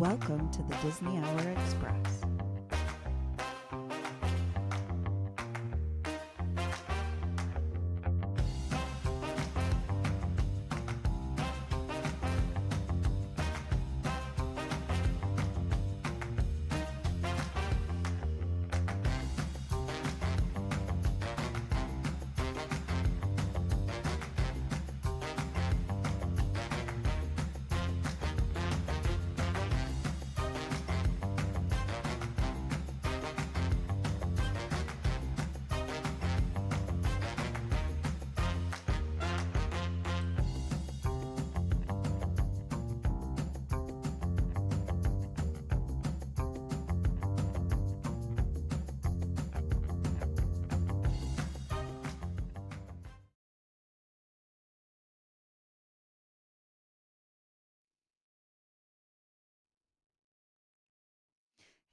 Welcome to the Disney Hour Express.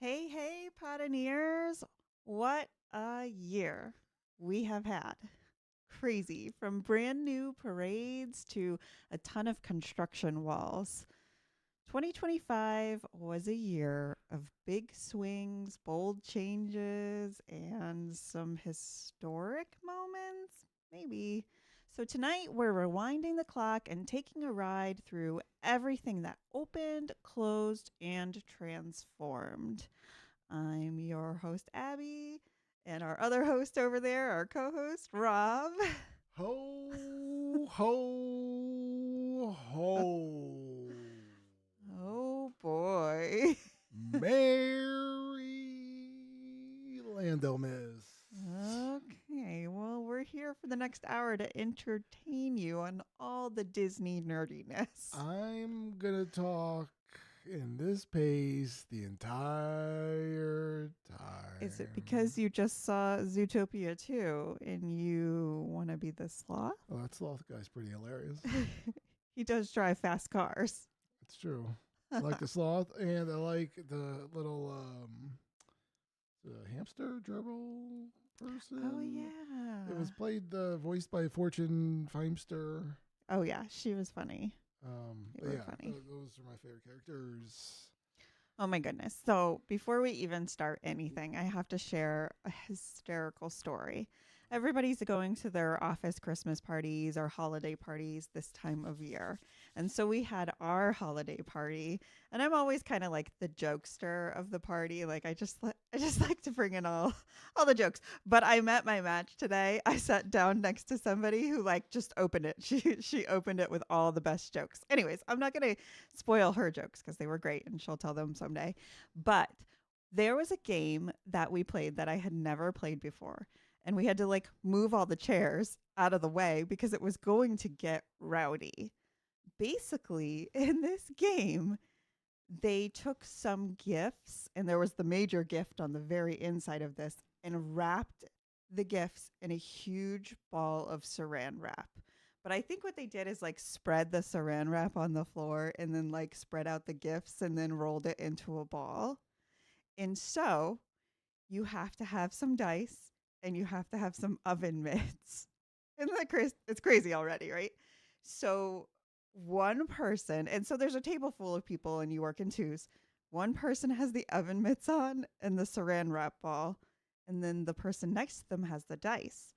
Hey, Pioneers! What a year we have had. Crazy. From brand new parades to a ton of construction walls. 2025 was a year of big swings, bold changes, and some historic moments, maybe. So tonight we're rewinding the clock and taking a ride through everything that opened, closed, and transformed. I'm your host, Abby, and our other host over there, our co host, Rob. Ho, ho, ho. Oh boy. Merry Lando Miss. Okay, well, we're here for the next hour to entertain you on all the Disney nerdiness. I'm going to talk in this pace the entire time. Is it because you just saw Zootopia 2 and you want to be the sloth? Oh, that sloth guy's pretty hilarious. He does drive fast cars. It's true. I like the sloth, and I like the little the hamster gerbil person. Oh, yeah. It was voiced by Fortune Feimster. Oh, yeah. She was funny. But yeah, funny. those are my favorite characters. Oh, my goodness. So before we even start anything, I have to share a hysterical story. Everybody's going to their office Christmas parties or holiday parties this time of year. And so we had our holiday party, and I'm always kind of like the jokester of the party. Like I just like to bring in all the jokes. But I met my match today. I sat down next to somebody who like just opened it. She opened it with all the best jokes. Anyways, I'm not going to spoil her jokes because they were great and she'll tell them someday. But there was a game that we played that I had never played before, and we had to like move all the chairs out of the way because it was going to get rowdy. Basically, in this game, they took some gifts, and there was the major gift on the very inside of this, and wrapped the gifts in a huge ball of saran wrap. But I think what they did is like spread the saran wrap on the floor and then like spread out the gifts and then rolled it into a ball. And so you have to have some dice and you have to have some oven mitts. Isn't that crazy? It's crazy already, right? So one person, and so there's a table full of people and you work in twos. One person has the oven mitts on and the saran wrap ball, and then the person next to them has the dice.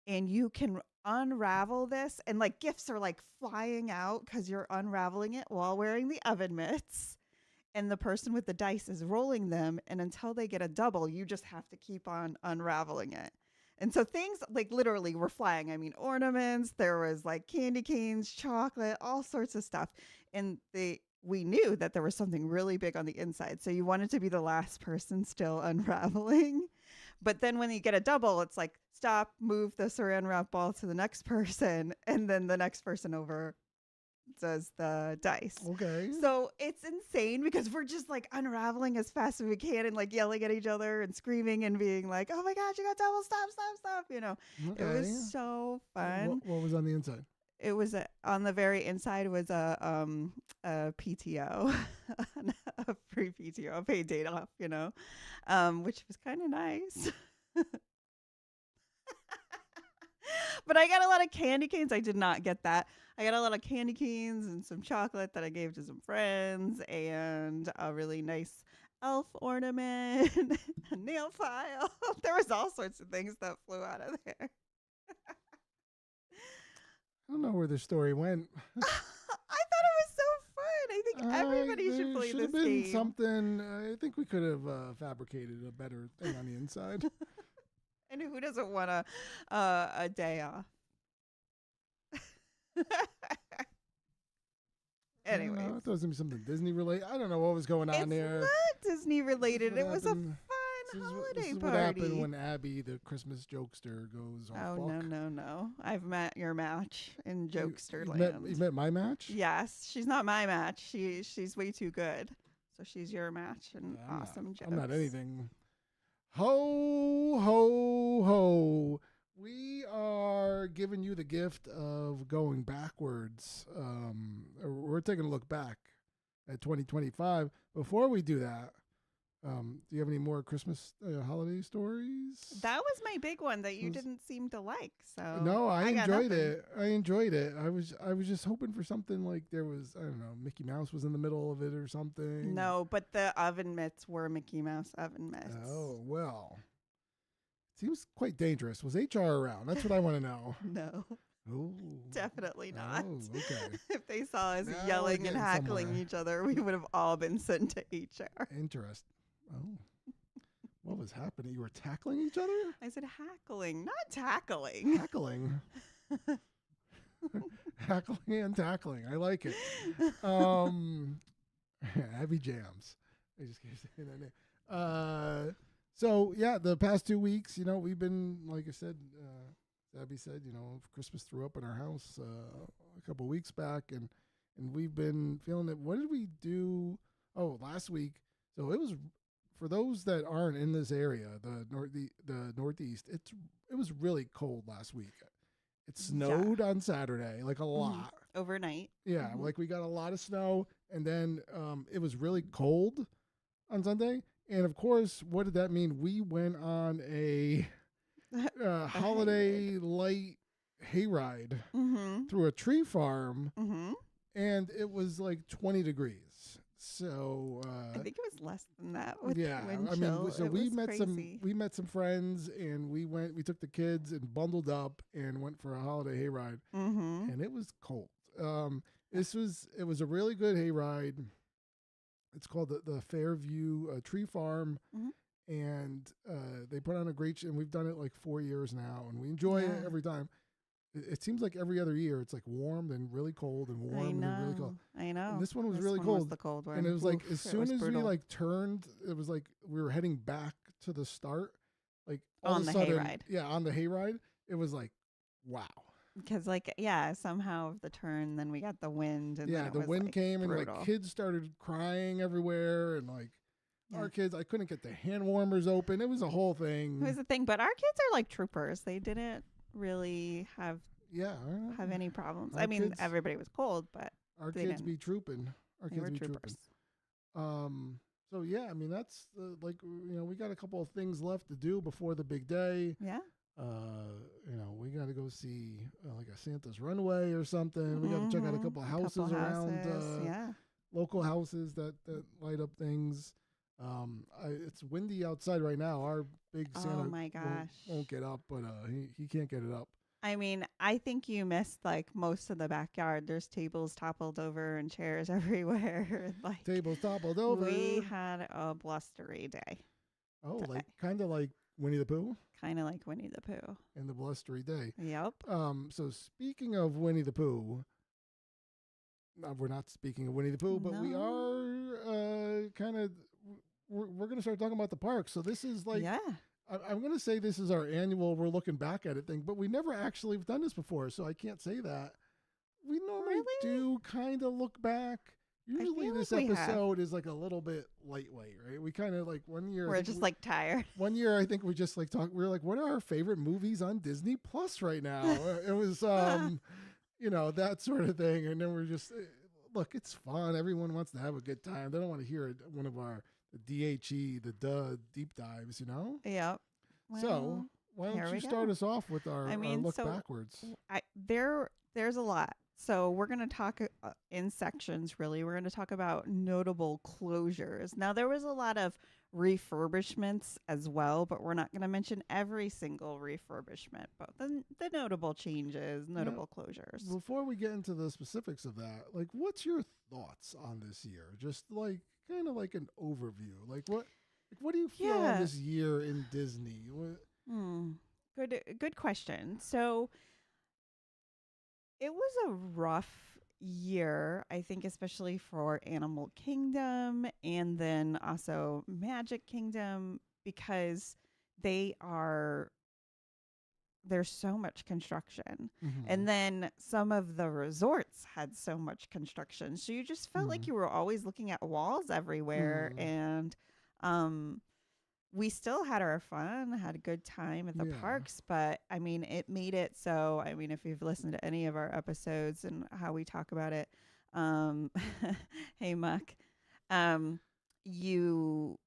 And you can unravel this, and like gifts are like flying out because you're unraveling it while wearing the oven mitts. And the person with the dice is rolling them, and until they get a double, you just have to keep on unraveling it. And so things like literally were flying. I mean, ornaments, there was like candy canes, chocolate, all sorts of stuff. And we knew that there was something really big on the inside. So you wanted to be the last person still unraveling. But then when you get a double, it's like stop, move the saran wrap ball to the next person, and then the next person over does the dice. Okay. So it's insane because we're just like unraveling as fast as we can and like yelling at each other and screaming and being like, oh my gosh, you got double, stop. You know, Okay. It was so fun. What was on the inside? It was on the very inside was a PTO, a free PTO, a paid date off, which was kind of nice. But I got a lot of candy canes. I did not get that. I got a lot of candy canes and some chocolate that I gave to some friends and a really nice elf ornament, a nail file. There was all sorts of things that flew out of there. I don't know where the story went. I thought it was so fun. I think everybody should play should this have been game. something. I think we could have fabricated a better thing on the inside. And who doesn't want a day off? Anyways, it doesn't be something Disney related. I don't know what was going on there. It's not Disney related. It was a fun This holiday is party. what happened when Abby, the Christmas jokester, goes off. Oh no! I've met your match in jokester you land. met my match? Yes, she's not my match. She's way too good. So she's your match and awesome jokes. I'm not anything. Ho ho ho! We are giving you the gift of going backwards. We're taking a look back at 2025. Before we do that, do you have any more Christmas holiday stories? That was my big one that you didn't seem to like. So no, I enjoyed nothing. it. I enjoyed it. I was just hoping for something like there was, I don't know, Mickey Mouse was in the middle of it or something. No, but the oven mitts were Mickey Mouse oven mitts. Oh well, seems quite dangerous. Was HR around? That's what I want to know. No. Oh, definitely not. Oh, okay. If they saw us Now we're yelling and getting hackling somewhere. each other, we would have all been sent to HR. Interesting. Oh, what was happening? You were tackling each other? I said hackling, not tackling. Hackling. Hackling and tackling. I like it. Abby Jams. I just keep saying that name. So yeah, the past 2 weeks, we've been, like I said, Abby said, Christmas threw up in our house a couple of weeks back, and we've been feeling it. What did we do? Oh, last week. So it was, for those that aren't in this area, the Northeast. It was really cold last week. It snowed on Saturday, like a lot. Overnight. Yeah, like we got a lot of snow, and then it was really cold on Sunday. And of course, what did that mean? We went on a holiday light hayride through a tree farm, and it was like 20 degrees. So I think it was less than that. With yeah, wind I mean, chill. so It we was met crazy. we met some friends, and we took the kids and bundled up and went for a holiday hayride, and it was cold. It was a really good hayride. It's called the Fairview Tree Farm, and they put on a great and we've done it like 4 years now, and we enjoy it every time. It seems like every other year it's like warm then really cold and warm and then really cold. I know. And this one was really Was cold. the cold one. And it was like Oof, as it soon was as brutal. we like turned, it was like we were heading back to the start, like all On of a the sudden, hayride. yeah, on the hayride, it was like, wow. Because somehow the turn, then we got the wind, and Yeah, then it the was, wind like, came and brutal. like kids started crying everywhere, and like our kids, I couldn't get the hand warmers open. It was a whole thing. It was the thing, but our kids are like troopers. They didn't really have any problems. Our I mean, kids- everybody was cold, but Our they kids didn't. be trooping. Our they kids were be troopers. trooping. So yeah, I mean that's we got a couple of things left to do before the big day. Yeah. We got to go see like a Santa's Runway or something. We got to check out a couple of houses around. Local houses that light up things. It's windy outside right now. Our big Santa Oh my gosh. won't get up, but he can't get it up. I mean, I think you missed like most of the backyard. There's tables toppled over and chairs everywhere. Like Tables toppled over. we had a blustery day. Oh, today. like kind of like Winnie the Pooh Kind of like Winnie the Pooh. and the blustery day. Yep. So speaking of Winnie the Pooh, we're not speaking of Winnie the Pooh, but we are kind of we're going to start talking about the park. So this is like I'm going to say this is our annual we're looking back at it thing, but we never actually have done this before, so I can't say that. We normally do kind of look back. Usually this episode is like a little bit lightweight, right? We kind of like one year We're just like tired. One year I think we just like talk. We were like, what are our favorite movies on Disney Plus right now? It was that sort of thing, and then we're just look. It's fun. Everyone wants to have a good time. They don't want to hear one of our DHE, the deep dives, Yep. So Why Here don't we you start go. us off with our look So backwards? there's a lot. So we're going to talk in sections, really. We're going to talk about notable closures. Now, there was a lot of refurbishments as well, but we're not going to mention every single refurbishment, but the notable changes, notable closures. Before we get into the specifics of that, like, what's your thoughts on this year? Just like kind of like an overview. What do you feel on this year in Disney? Good question. So it was a rough year, I think, especially for Animal Kingdom and then also Magic Kingdom, because there's so much construction. And then some of the resorts had so much construction. So you just felt like you were always looking at walls everywhere. And we still had our fun, had a good time at the parks, but I mean, it made it so, I mean, if you've listened to any of our episodes and how we talk about it, hey, Muck, you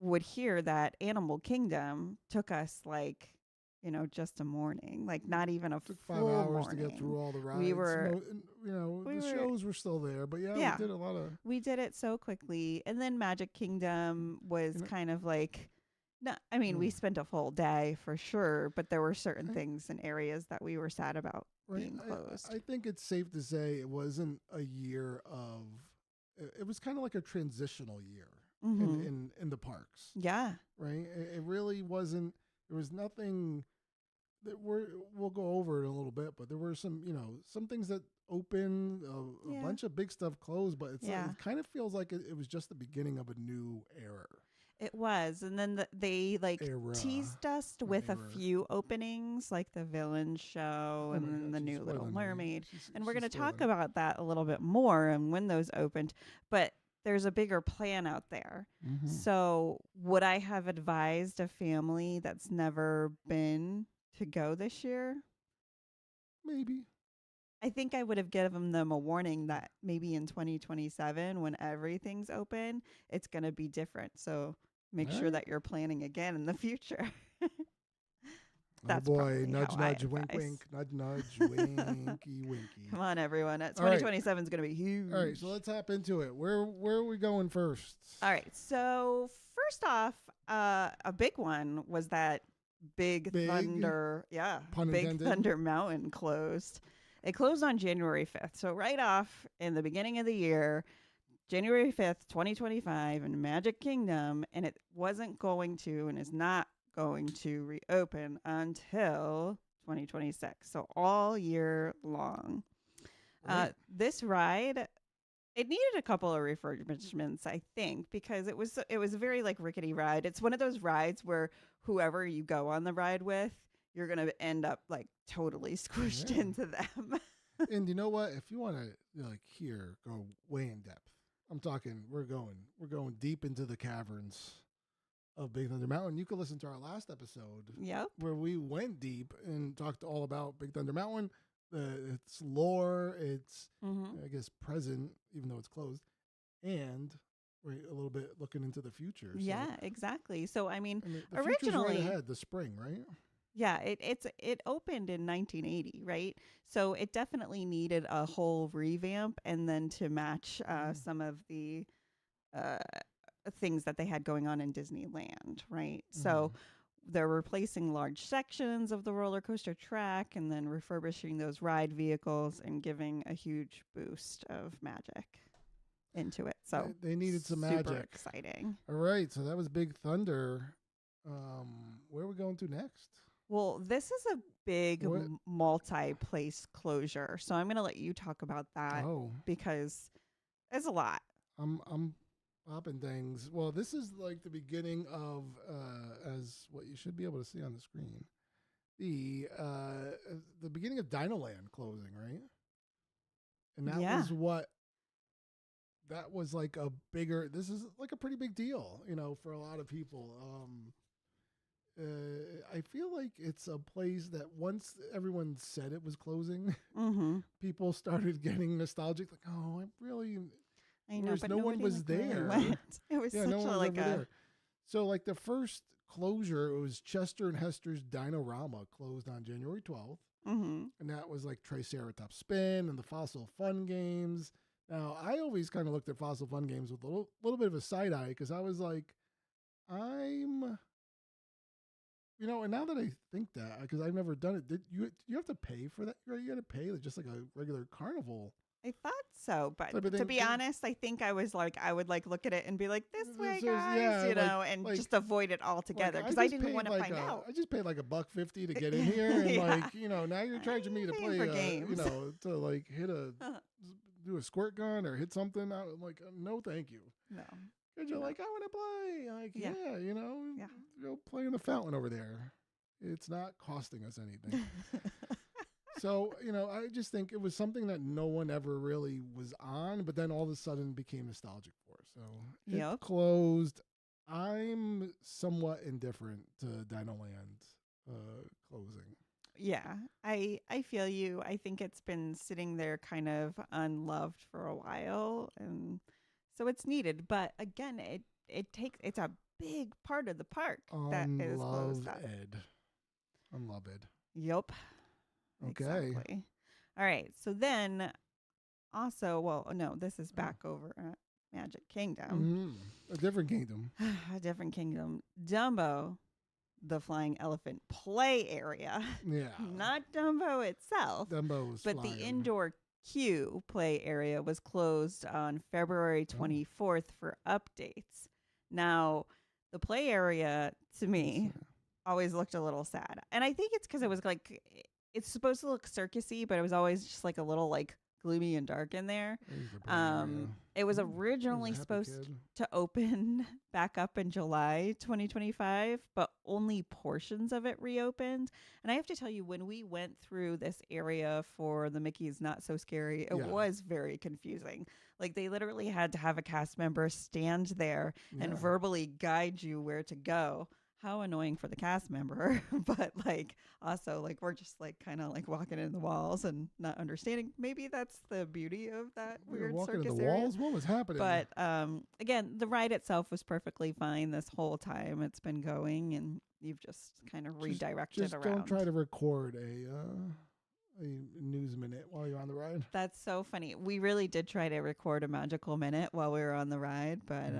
would hear that Animal Kingdom took us like, just a morning, like not even a took full 5 hours morning. to get through all the rides. The shows were still there, but we did a lot of. We did it so quickly, and then Magic Kingdom was kind of like, no, I mean, we spent a full day for sure, but there were certain things and areas that we were sad about being closed. I think it's safe to say it wasn't a year of. It was kind of like a transitional year in the parks. Yeah. Right. It really wasn't. There was nothing that we'll go over it a little bit, but there were some things that opened, a bunch of big stuff closed, but it kind of feels like it was just the beginning of a new era. It was. And then they teased us with a few openings, like the Villain Show and then the new Little Mermaid. And we're going to talk about that a little bit more and when those opened. But there's a bigger plan out there. So would I have advised a family that's never been to go this year? Maybe. I think I would have given them a warning that maybe in 2027, when everything's open, it's going to be different. So make sure that you're planning again in the future. That's boy, nudge, nudge, wink, wink, nudge, nudge, winky, winky. Come on, everyone. 2027 is going to be huge. All right, so let's hop into it. Where are we going first? All right, so first off, a big one was that Big Thunder, Big Thunder Mountain closed. It closed on January 5th. So right off in the beginning of the year, January 5th, 2025 in Magic Kingdom, and it wasn't going to and is not going to reopen until 2026. So all year long. Right. This ride, it needed a couple of refurbishments, I think, because it was a very like rickety ride. It's one of those rides where whoever you go on the ride with, you're going to end up like totally squished into them. And you know what? If you want to go way in depth, I'm talking, we're going deep into the caverns of Big Thunder Mountain. You can listen to our last episode where we went deep and talked all about Big Thunder Mountain, its lore, its, I guess, present, even though it's closed, and we're a little bit looking into the future. Yeah, exactly. So, I mean the originally, right ahead, the spring, right? Yeah, it opened in 1980, right? So it definitely needed a whole revamp, and then to match some of the things that they had going on in Disneyland, right? So they're replacing large sections of the roller coaster track and then refurbishing those ride vehicles and giving a huge boost of magic into it. So they needed some magic. Super exciting. All right, so that was Big Thunder. Where are we going to next? Well, this is a big multi-place closure, so I'm going to let you talk about that because it's a lot. I'm popping things. Well, this is like the beginning of, as what you should be able to see on the screen, the beginning of Dinoland closing, right? And that was like this is like a pretty big deal, for a lot of people. I feel like it's a place that once everyone said it was closing, people started getting nostalgic. Like, oh, I know, but no one was there. It was such there. So like the first closure. It was Chester and Hester's Dinorama closed on January 12th. Mm-hmm. And that was like Triceratops Spin and the Fossil Fun Games. Now, I always kind of looked at Fossil Fun Games with a little bit of a side eye because I was like, and now that I think that, because I've never done it, did you have to pay for that? You got to pay just like a regular carnival. I thought so, but type of to thing. be honest, I think I was like, I would like look at it and be like, this way, This is- guys, yeah, you like- know, and like- just avoid it altogether because I just didn't paid want to like find out. I just paid like $1.50 to get in here, and Yeah. like now you're charging me to Paying play, for games. to like do a squirt gun or hit something. I'm like, no, thank you. No. And you're like, I want to play. Like, Yeah. yeah, go play in the fountain over there. It's not costing us anything. So, I just think it was something that no one ever really was on, but then all of a sudden became nostalgic for. So it Yep. closed. I'm somewhat indifferent to Dinoland closing. Yeah, I feel you. I think it's been sitting there kind of unloved for a while, and so it's needed. But again, it's a big part of the park that is closed up. Unloved. Yep. Okay. Exactly. All right. So then, also, well, no, this is back over at Magic Kingdom, A different kingdom. a different kingdom. Dumbo, the flying elephant play area, Yeah. not Dumbo itself. Dumbo was But flying. the indoor queue play area was closed on February 24th for updates. Now, the play area, to me, always looked a little sad. And I think it's because it was like, it's supposed to look circusy, but it was always just like a little like gloomy and dark in there. It was originally supposed to open back up in July 2025, but only portions of it reopened. And I have to tell you, when we went through this area for the Mickey's Not So Scary, it was very confusing. Like they literally had to have a cast member stand there and verbally guide you where to go. How annoying for the cast member, but like also like we're just like kind of like walking in the walls and not understanding. Maybe that's the beauty of that weird walking circus in the area. walls. What was happening? But again, the ride itself was perfectly fine this whole time it's been going, and you've just kind of redirected just around. Don't try to record a news minute while you're on the ride. That's so funny. We really did try to record a magical minute while we were on the ride, but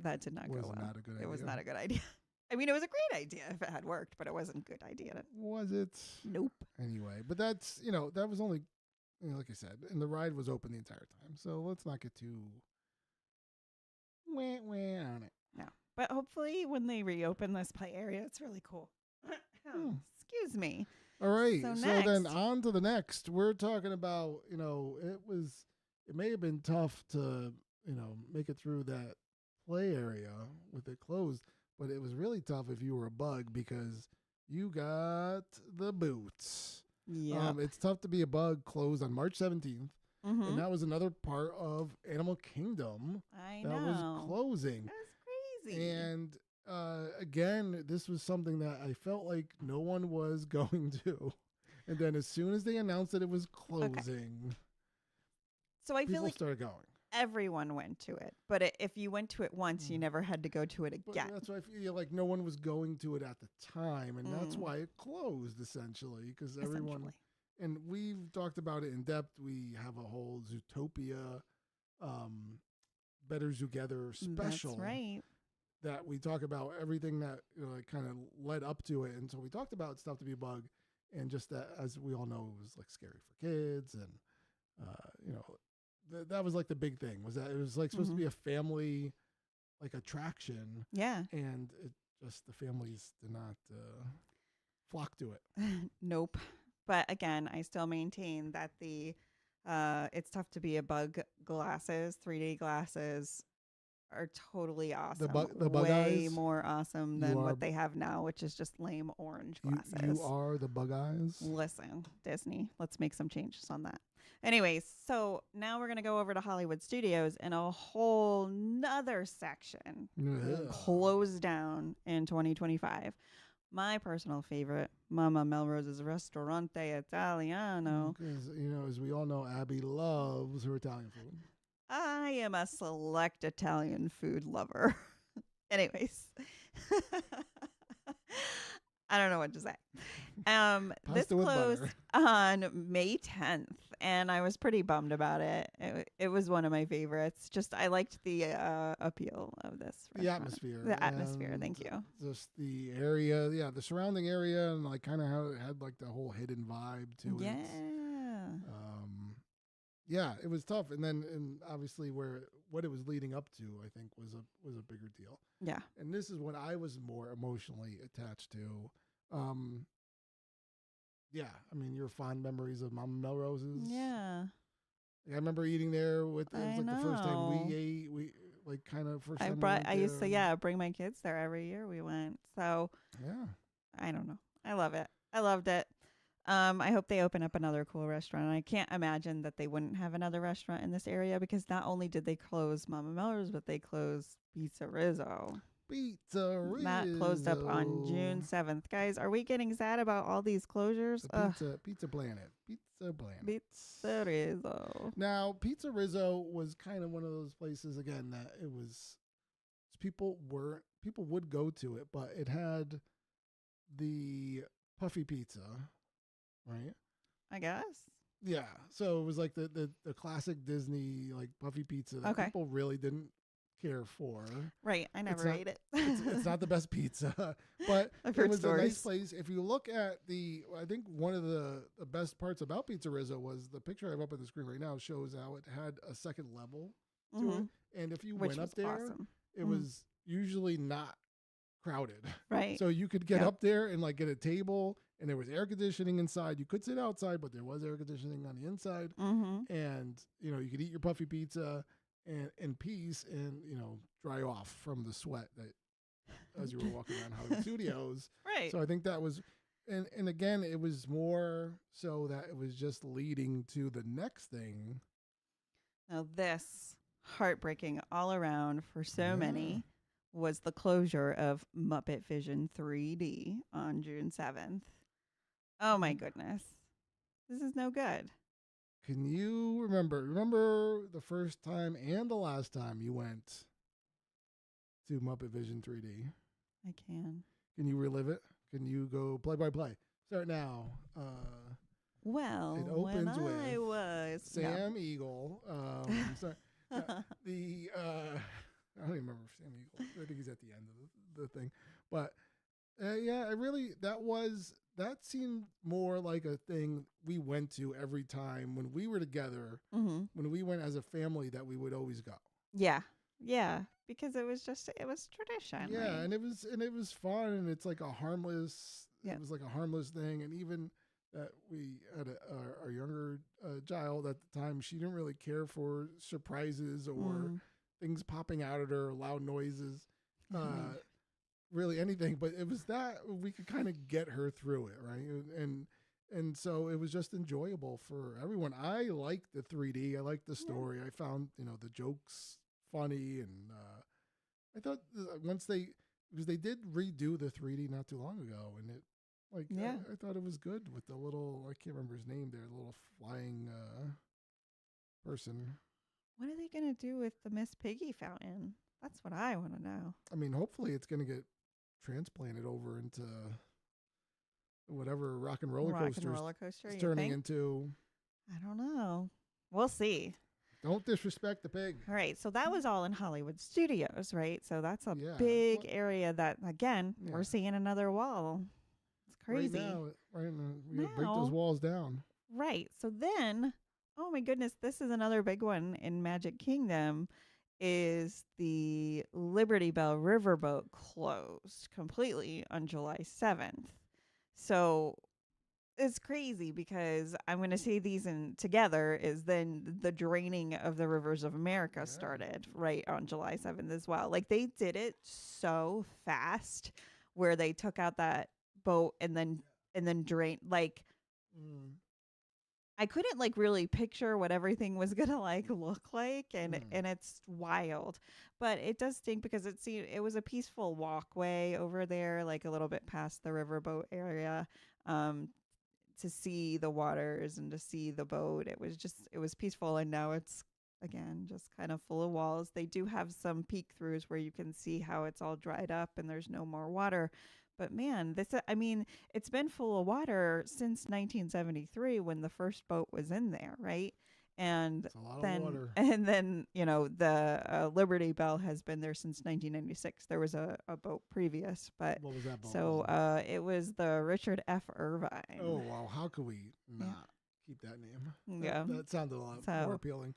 that did not go well. Not a good idea. It was not a good idea. I mean, it was a great idea if it had worked, but it wasn't a good idea. Was it? Nope. Anyway, but that's, that was only, like I said, and the ride was open the entire time. So let's not get too wah on it. No. But hopefully when they reopen this play area, it's really cool. Excuse me. All right. So then next. on to the next. We're talking about, it may have been tough to, make it through that play area with it closed. But it was really tough if you were a bug because you got the boots. Yeah. It's tough to be a bug closed on March 17th. And that was another part of Animal Kingdom that was closing. That was crazy. And again, this was something that I felt like no one was going to. And then as soon as they announced that it was closing, so I feel people like started going. Everyone went to it, but if you went to it once, you never had to go to it again. But that's why I feel like no one was going to it at the time, and that's why it closed essentially because everyone. And we've talked about it in depth. We have a whole Zootopia, Better Together special. That's right. That we talk about everything that kind of led up to it, and so we talked about Stuff to Be a Bug, and just that as we all know, it was like scary for kids, and that was like the big thing was that it was like supposed to be a family like attraction. Yeah. And it just the families did not flock to it. Nope. But again, I still maintain that the It's Tough to Be a Bug glasses, 3D glasses are totally awesome. The bug way eyes? more awesome than what they have now, which is just lame orange glasses. You are the bug eyes. Listen, Disney, let's make some changes on that. Anyways, so now we're going to go over to Hollywood Studios, and a whole nother section closed down in 2025. My personal favorite, Mama Melrose's Ristorante Italiano. Because, as we all know, Abby loves her Italian food. I am a select Italian food lover. Anyways. I don't know what to say. This Pasta with closed butter. on May 10th, and I was pretty bummed about it. It was one of my favorites. Just I liked the appeal of this The restaurant. atmosphere The atmosphere. and Thank you. just the area, yeah, the surrounding area, and like kind of how it had like the whole hidden vibe to Yeah. it. Um, yeah, it was tough, and obviously where what it was leading up to, I think was a bigger deal. Yeah. And this is what I was more emotionally attached to. Um, yeah, I mean, your fond memories of Mama Melrose's. Yeah. I remember eating there with. It was I like the first time know. we ate. We like kind of first I time we brought. went I used to there. bring my kids there every year. We went. So Yeah. I don't know. I love it. I loved it. I hope they open up another cool restaurant. I can't imagine that they wouldn't have another restaurant in this area because not only did they close Mama Miller's, but they closed Pizza Rizzo. Pizza That closed up on June Rizzo. 7th. Guys, are we getting sad about all these closures? The Ugh, Pizza Planet. Pizza Planet. Pizza Rizzo. Now, Pizza Rizzo was kind of one of those places again that it was people would go to it, but it had the puffy pizza, right? I guess. Yeah. So it was like the classic Disney like puffy pizza that Okay. people really didn't care for. Right. I never not- ate it. It's not the best pizza, but I've it heard was a nice stories. place. If you look at I think one of the best parts about Pizza Rizzo was the picture I have up on the screen right now shows how it had a second level to Mhm. it. And if you Which went was up there, awesome. it Mhm. was usually not crowded. Right. So you could get Yep. up there and like get a table and there was air conditioning inside. You could sit outside, but there was air conditioning on the inside. Mm-hmm. And, you could eat your puffy pizza and in peace and, dry off from the sweat that as you were walking around Hollywood Studios. Right. So I think that was and again it was more so that it was just leading to the next thing. Now, this heartbreaking all around for so Yeah. many was the closure of Muppet Vision 3D on June 7th. Oh my goodness. This is no good. Can you remember the first time and the last time you went to Muppet Vision 3D? I can. Can you relive it? Can you go play by play? Start now. Well, It when opens I with was Sam Eagle. Sorry, the I don't even remember Sam Eagle. I think he's at the end of the thing. But yeah, that seemed more like a thing we went to every time when we were together. Mm-hmm. When we went as a family, that we would always go. Yeah. Yeah. Because it was tradition. Yeah, right? and it was fun, and it's like a harmless. Yeah. It was like a harmless thing, and even that we had our younger child at the time, she didn't really care for surprises or things popping out at her, loud noises, really anything. But it was that we could kind of get her through it, right? And so it was just enjoyable for everyone. I liked the 3D. I liked the story. I found the jokes funny, and I thought because they did redo the 3D not too long ago, and it I thought it was good with the little I can't remember his name there, the little flying person. What are they going to do with the Miss Piggy fountain? That's what I want to know. I mean, hopefully it's going to get transplanted over into whatever rock and roller coaster Coaster, is you turning think? into. I don't know. We'll see. Don't disrespect the pig. All right. So that was all in Hollywood Studios, right? So that's a Yeah. big Well, area that, again, Yeah. we're seeing another wall. It's crazy. Right now, we gotta break Now- those walls down. Right. So then, oh my goodness, this is another big one in Magic Kingdom is the Liberty Bell Riverboat closed completely on July 7th. So it's crazy because I'm going to say these in together is then the draining of the rivers of America Yeah. started right on July 7th as well. Like they did it so fast where they took out that boat and then drained like I couldn't really picture what everything was gonna look like, and it's wild, but it does stink because it was a peaceful walkway over there, like a little bit past the riverboat area, to see the waters and to see the boat. It was peaceful, and now it's again just kind of full of walls. They do have some peek throughs where you can see how it's all dried up and there's no more water, But man, I mean, it's been full of water since 1973 when the first boat was in there, right? And It's a lot of then, water. and then, the Liberty Bell has been there since 1996. There was a boat previous, but What was that boat? so it was the Richard F. Irvine. Oh, wow. How could we not Yeah. keep that name? Yeah. That sounded a lot So- more appealing.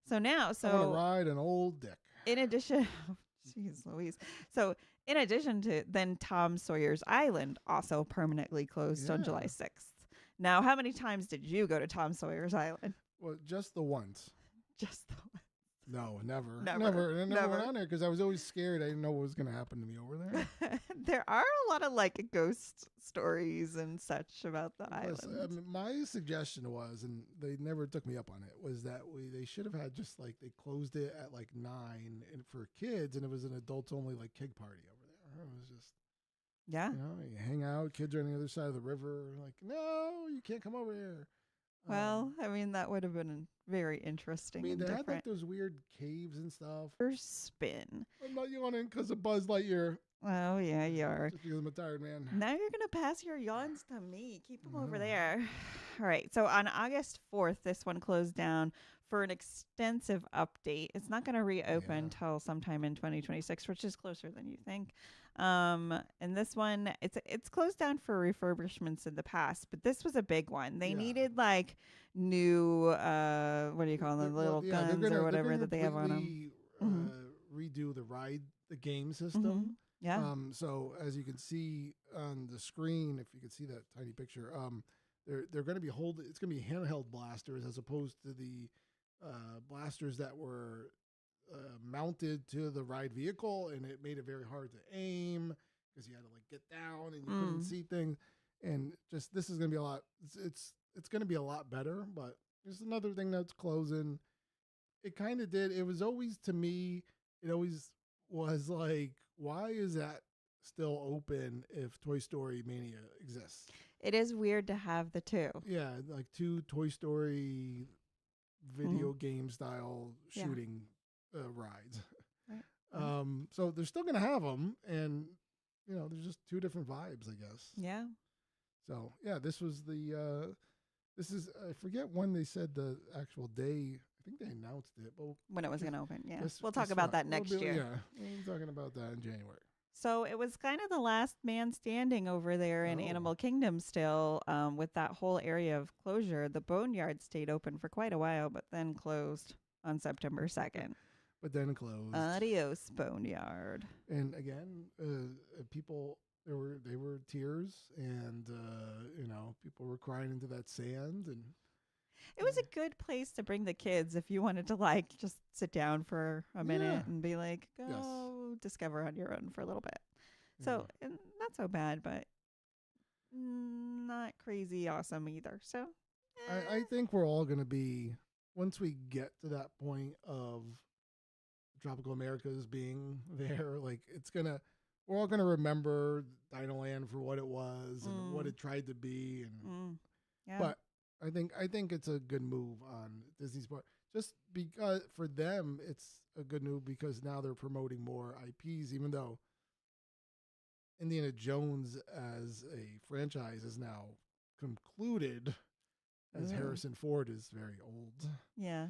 So now, I want to so ride an old dick. in addition, jeez Louise. So in addition to then Tom Sawyer's Island also permanently closed on Yeah. July 6th. Now, how many times did you go to Tom Sawyer's Island? Well, just the once. Just the No, never. Never. And I never Never. went on there because I was always scared. I didn't know what was going to happen to me over there. There are a lot of like ghost stories and such about the Plus, island. my suggestion was, and they never took me up on it, was that they should have had just like they closed it at like 9 and for kids, and it was an adults only like keg party over there. It was just Yeah. you hang out, kids are on the other side of the river, like no, you can't come over here. Well, I mean, that would have been very interesting and they had different. like those weird caves and stuff. First spin. I'm not yawning because of Buzz Lightyear. Oh, yeah, you are. Just because I'm a tired man. Now you're going to pass your yawns to me. Keep them over No. there. All right. So on August 4th, this one closed down for an extensive update. It's not going to reopen Yeah. till sometime in 2026, which is closer than you think. And this one, it's closed down for refurbishments in the past, but this was a big one. They Yeah. needed like new, what do you call them, They're- little they're guns gonna- or they're whatever gonna that they have on them. completely, redo the game system. Mhm. Yeah. So as you can see on the screen, if you can see that tiny picture, they're going to be it's going to be handheld blasters as opposed to the blasters that were mounted to the ride vehicle, and it made it very hard to aim because you had to like get down and you couldn't see things. And just this is going to be a lot. It's going to be a lot better, but there's another thing that's closing. It kind of did. It was always to me. It always was like, why is that still open if Toy Story Mania exists? It is weird to have the two. Yeah, like 2 Toy Story video game style Yeah. shooting rides. Right. So they're still gonna have them, and there's just 2 different vibes, I guess. Yeah. So yeah, this was this is I forget when they said the actual day. I think they announced it, but When it was going to open. Yeah. guess- We'll talk guess about what? that We'll next be- year. Yeah, we'll be talking about that in January. So it was kind of the last man standing over there in Oh. Animal Kingdom still, with that whole area of closure. The Boneyard stayed open for quite a while, but then closed on September 2nd. But then closed. Adios, Boneyard. And again, people they were tears, and people were crying into that sand, and It was a good place to bring the kids if you wanted to like just sit down for a minute Yeah. and be like, go discover on your own for a little bit. So and not so bad, but not crazy awesome either. So I think we're all gonna be, once we get to that point of Tropical Americas being there, like we're all gonna remember Dinoland for what it was and what it tried to be, and yeah. but I think it's a good move on Disney's part. Just because for them, it's a good move because now they're promoting more IPs, even though Indiana Jones as a franchise is now concluded, as Ooh. Harrison Ford is very old. Yeah.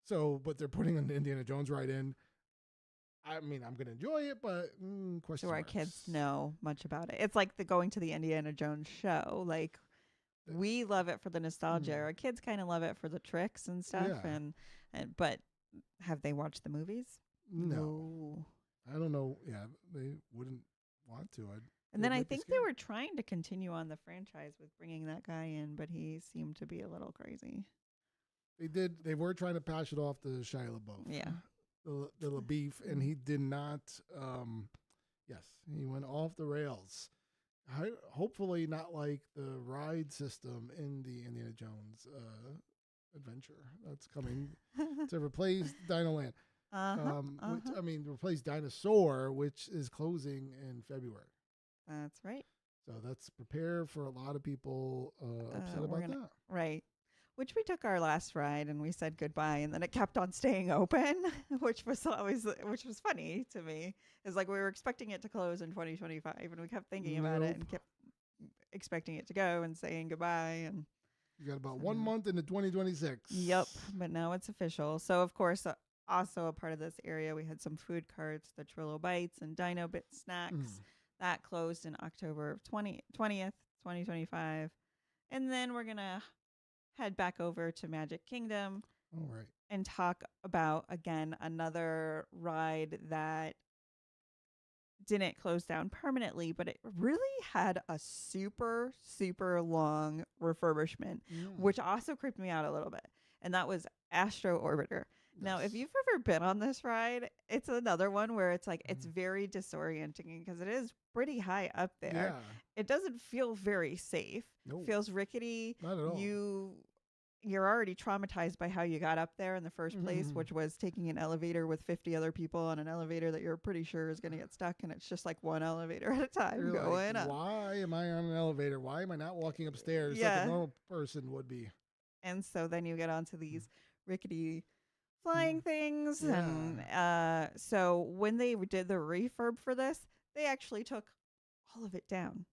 So, but they're putting an Indiana Jones ride in. I mean, I'm gonna enjoy it, but question Do our marks. kids know much about it? It's like the going to the Indiana Jones show. Like we love it for the nostalgia. Our kids kind of love it for the tricks and stuff. Yeah. And but have they watched the movies? No. I don't know. Yeah, they wouldn't want to. And then might I be think they scared. were trying to continue on the franchise with bringing that guy in, but he seemed to be a little crazy. They did. They were trying to pass it off to Shia LaBeouf. Yeah. The LaBeouf, and he did not. Yes, he went off the rails. Hopefully, not like the ride system in the Indiana Jones adventure that's coming to replace Dinoland. Which, I mean, replace Dinosaur, which is closing in February. That's right. So that's prepare for a lot of people upset about that. Right. which we took our last ride and we said goodbye, and then it kept on staying open, which was funny to me. It's like we were expecting it to close in 2025, and we kept thinking about it and kept expecting it to go and saying goodbye. And you got about 1 month into 2026. Yep, but now it's official. So of course, also a part of this area, we had some food carts, the Trillo Bites and Dino Bit Snacks. That closed in October of 20th, 2025. And then we're going to head back over to Magic Kingdom. All right. And talk about, again, another ride that didn't close down permanently, but it really had a super, super long refurbishment, which also creeped me out a little bit. And that was Astro Orbiter. Now, if you've ever been on this ride, it's another one where it's like, it's very disorienting because it is pretty high up there. Yeah. It doesn't feel very safe. Nope. Feels rickety. Not at all. You're already traumatized by how you got up there in the first place, which was taking an elevator with 50 other people on an elevator that you're pretty sure is going to get stuck. And it's just like one elevator at a time You're going up. Why am I on an elevator? Why am I not walking upstairs like a normal person would be? And so then you get onto these rickety flying things. And so when they did the refurb for this, they actually took all of it down.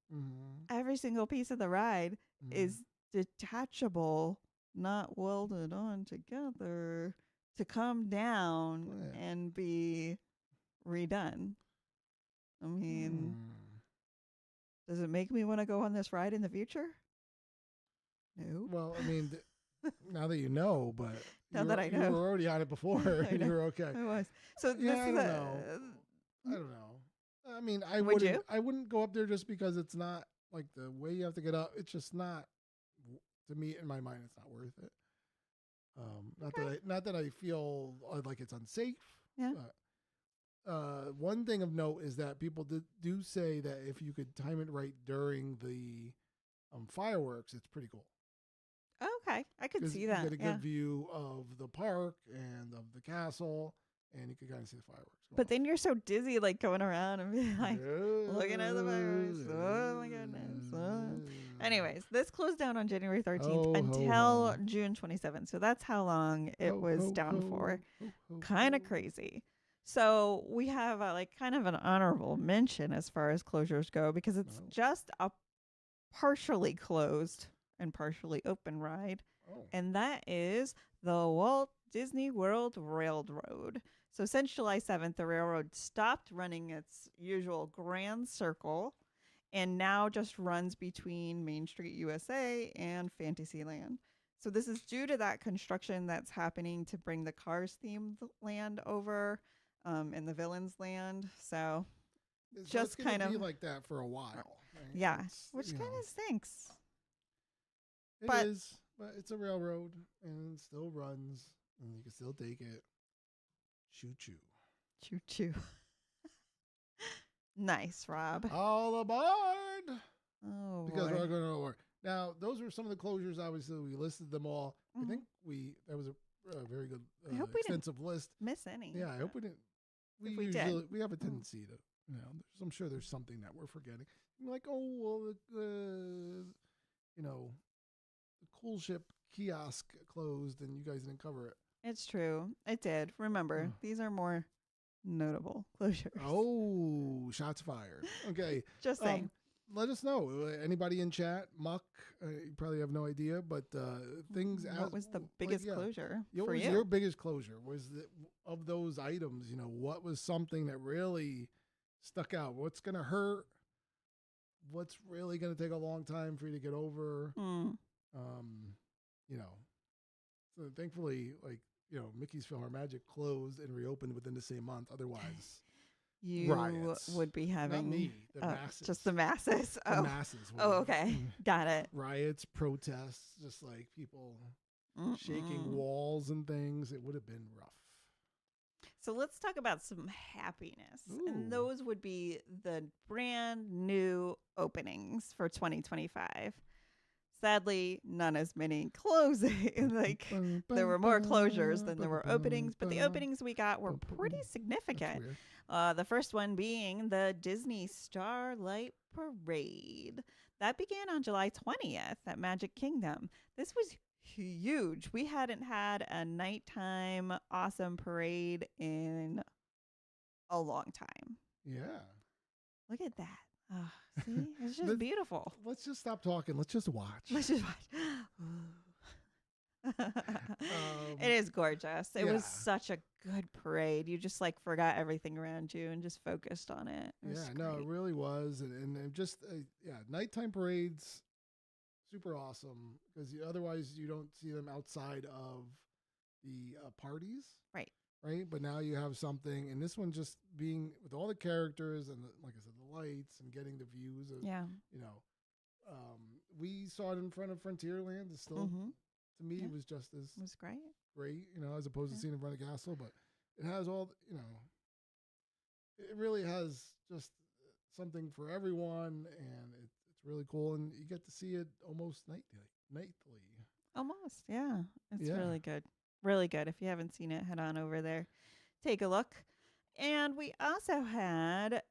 Every single piece of the ride is detachable, not welded on together, to come down and be redone. I mean, does it make me want to go on this ride in the future? No. Well, I mean, now that you know, but now that I know, you were already on it before, and you were okay. I was. So yeah, this I is don't know. I don't know. I mean, I Would you? I wouldn't go up there just because it's not like the way you have to get up. It's just not, to me, in my mind, it's not worth it. Not that I feel like it's unsafe. Yeah. One thing of note is that people do say that if you could time it right during the fireworks, it's pretty cool. Okay, I could see that. You get a good view of the park and of the castle, and you can kind of see the fireworks. But then you're so dizzy, like going around and being like looking at the fireworks. Oh my goodness. Anyways, this closed down on January 13th until June 27th. So that's how long it was down for. Kind of crazy. So we have like kind of an honorable mention as far as closures go, because it's just a partially closed and partially open ride. And that is the Walt Disney World Railroad. So since July 7th, the railroad stopped running its usual grand circle and now just runs between Main Street USA and Fantasyland. So this is due to that construction that's happening to bring the Cars themed land over and the Villains land. So it's just kind of be like that for a while. Right? Yeah, which kind of stinks. It is, but it's a railroad and it still runs and you can still take it. Choo choo. Choo choo. Nice, Rob. All aboard! Oh, because boy. we're going to work. Now, those were some of the closures. Obviously, we listed them all. I think that was a very good, extensive list. Miss any? Yeah, I hope we didn't. We did. We have a tendency to, I'm sure there's something that we're forgetting. Like, the Cool Ship kiosk closed and you guys didn't cover it. It's true. It did. Remember, these are more notable closures. Oh, shots fired. Okay. Just saying. Let us know. Anybody in chat? Muck, you probably have no idea, but things. What was the biggest closure for what was you? your biggest closure? Of those items, what was something that really stuck out? What's going to hurt? What's really going to take a long time for you to get over? So thankfully, Mickey's PhilharMagic closed and reopened within the same month. Otherwise, you riots. Would be having not me, the masses. Just the masses. The masses. Okay. Got it. Riots, protests, just like people shaking walls and things. It would have been rough. So let's talk about some happiness. Ooh. And those would be the brand new openings for 2025. Sadly, none as many closing. There were more closures than there were openings, but the openings we got were pretty significant. The first one being the Disney Starlight Parade. That began on July 20th at Magic Kingdom. This was huge. We hadn't had a nighttime awesome parade in a long time. Yeah. Look at that. Oh, see, it's just Let's- beautiful. Let's just stop talking. Let's just watch. Let's just watch. It is gorgeous. It was yeah. such a good parade. You just like forgot everything around you and just focused on it. It was No, it great. really was, and it just nighttime parades, super awesome because otherwise you don't see them outside of the parties, Right. right? But now you have something, and this one just being with all the characters and like I said, the lights and getting the views of, Yeah. we saw it in front of Frontierland. It's still Mm-hmm. to me Yeah. it was just as It was great. great, as opposed to Yeah. seeing it in front of Castle, but it has all, it really has just something for everyone, and it's really cool, and you get to see it almost nightly. Almost. Yeah. It's Yeah. really good. Really good. If you haven't seen it, head on over there. Take a look. And we also had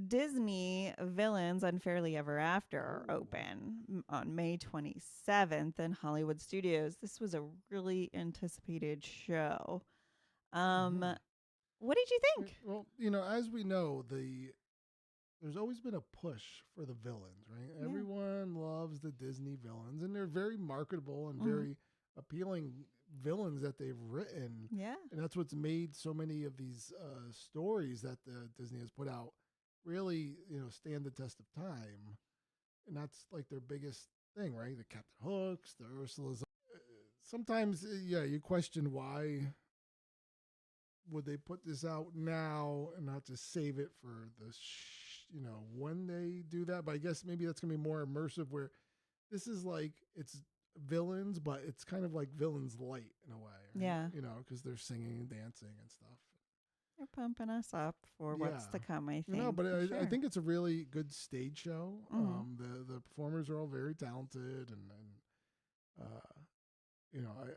Disney Villains Unfairly Ever After Oh. open on May 27th in Hollywood Studios. This was a really anticipated show. Mhm. What did you think? Well, as we know, there's always been a push for the villains, right? Yeah. Everyone loves the Disney villains, and they're very marketable and Mhm. very appealing villains that they've written. Yeah. And that's what's made so many of these stories that Disney has put out really, stand the test of time. And that's like their biggest thing, right? The Captain Hooks, the Ursulas. Sometimes, you question why would they put this out now and not just save it for when they do that. But I guess maybe that's gonna be more immersive. Where this is like it's villains, but it's kind of like villains light in a way. Right? Yeah. Because they're singing and dancing and stuff. They're pumping us up for what's to Yeah. come, I think. But for I sure. think it's a really good stage show. Mhm. The performers are all very talented, and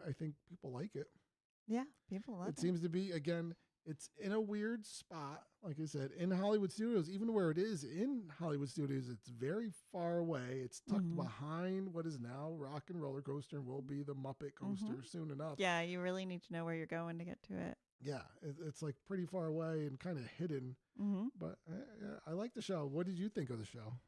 I think people like it. Yeah, people love It seems to be, again, it's in a weird spot, like I said, in Hollywood Studios. Even where it is in Hollywood Studios, it's very far away. It's tucked Mhm. behind what is now Rock and Roller Coaster and will be the Muppet Coaster soon enough. Yeah, you really need to know where you're going to get to it. Yeah, it's like pretty far away and kind of hidden. Mm-hmm. But I like the show. What did you think of the show?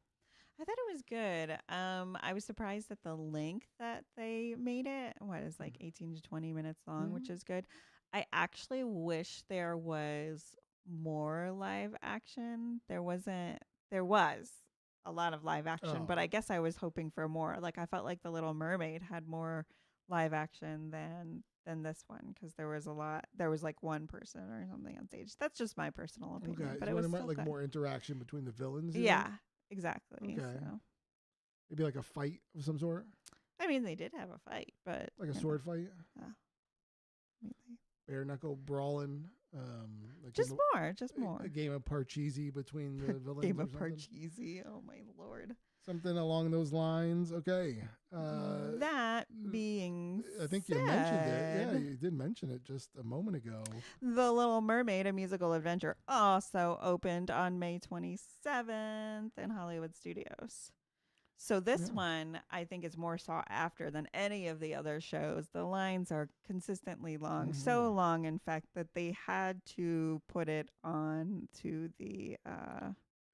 I thought it was good. I was surprised at the length that they made it. What is like 18 to 20 minutes long, which is good. I actually wish there was more live action. There wasn't. There was a lot of live action, but Oh. I guess I was hoping for more. Like I felt like the Little Mermaid had more live action than this one because there was a lot. There was like one person or something on stage. That's just my personal opinion. Okay, But so it was it meant still like good. more interaction between the villains. you Yeah, think? exactly. Okay. So. Maybe like a fight of some sort, I mean, they did have a fight, but like a you know, sword fight, I mean, bare knuckle brawling. Like just more. A game of Parcheesi between the villains. Game or of something. Parcheesi. Oh my lord. Something along those lines. Okay. That being I think said, you mentioned it. Yeah, you did mention it just a moment ago. The Little Mermaid, a musical adventure, also opened on May 27th in Hollywood Studios. So this Yeah. one, I think, is more sought after than any of the other shows. The lines are consistently long, so long, in fact, that they had to put it on to the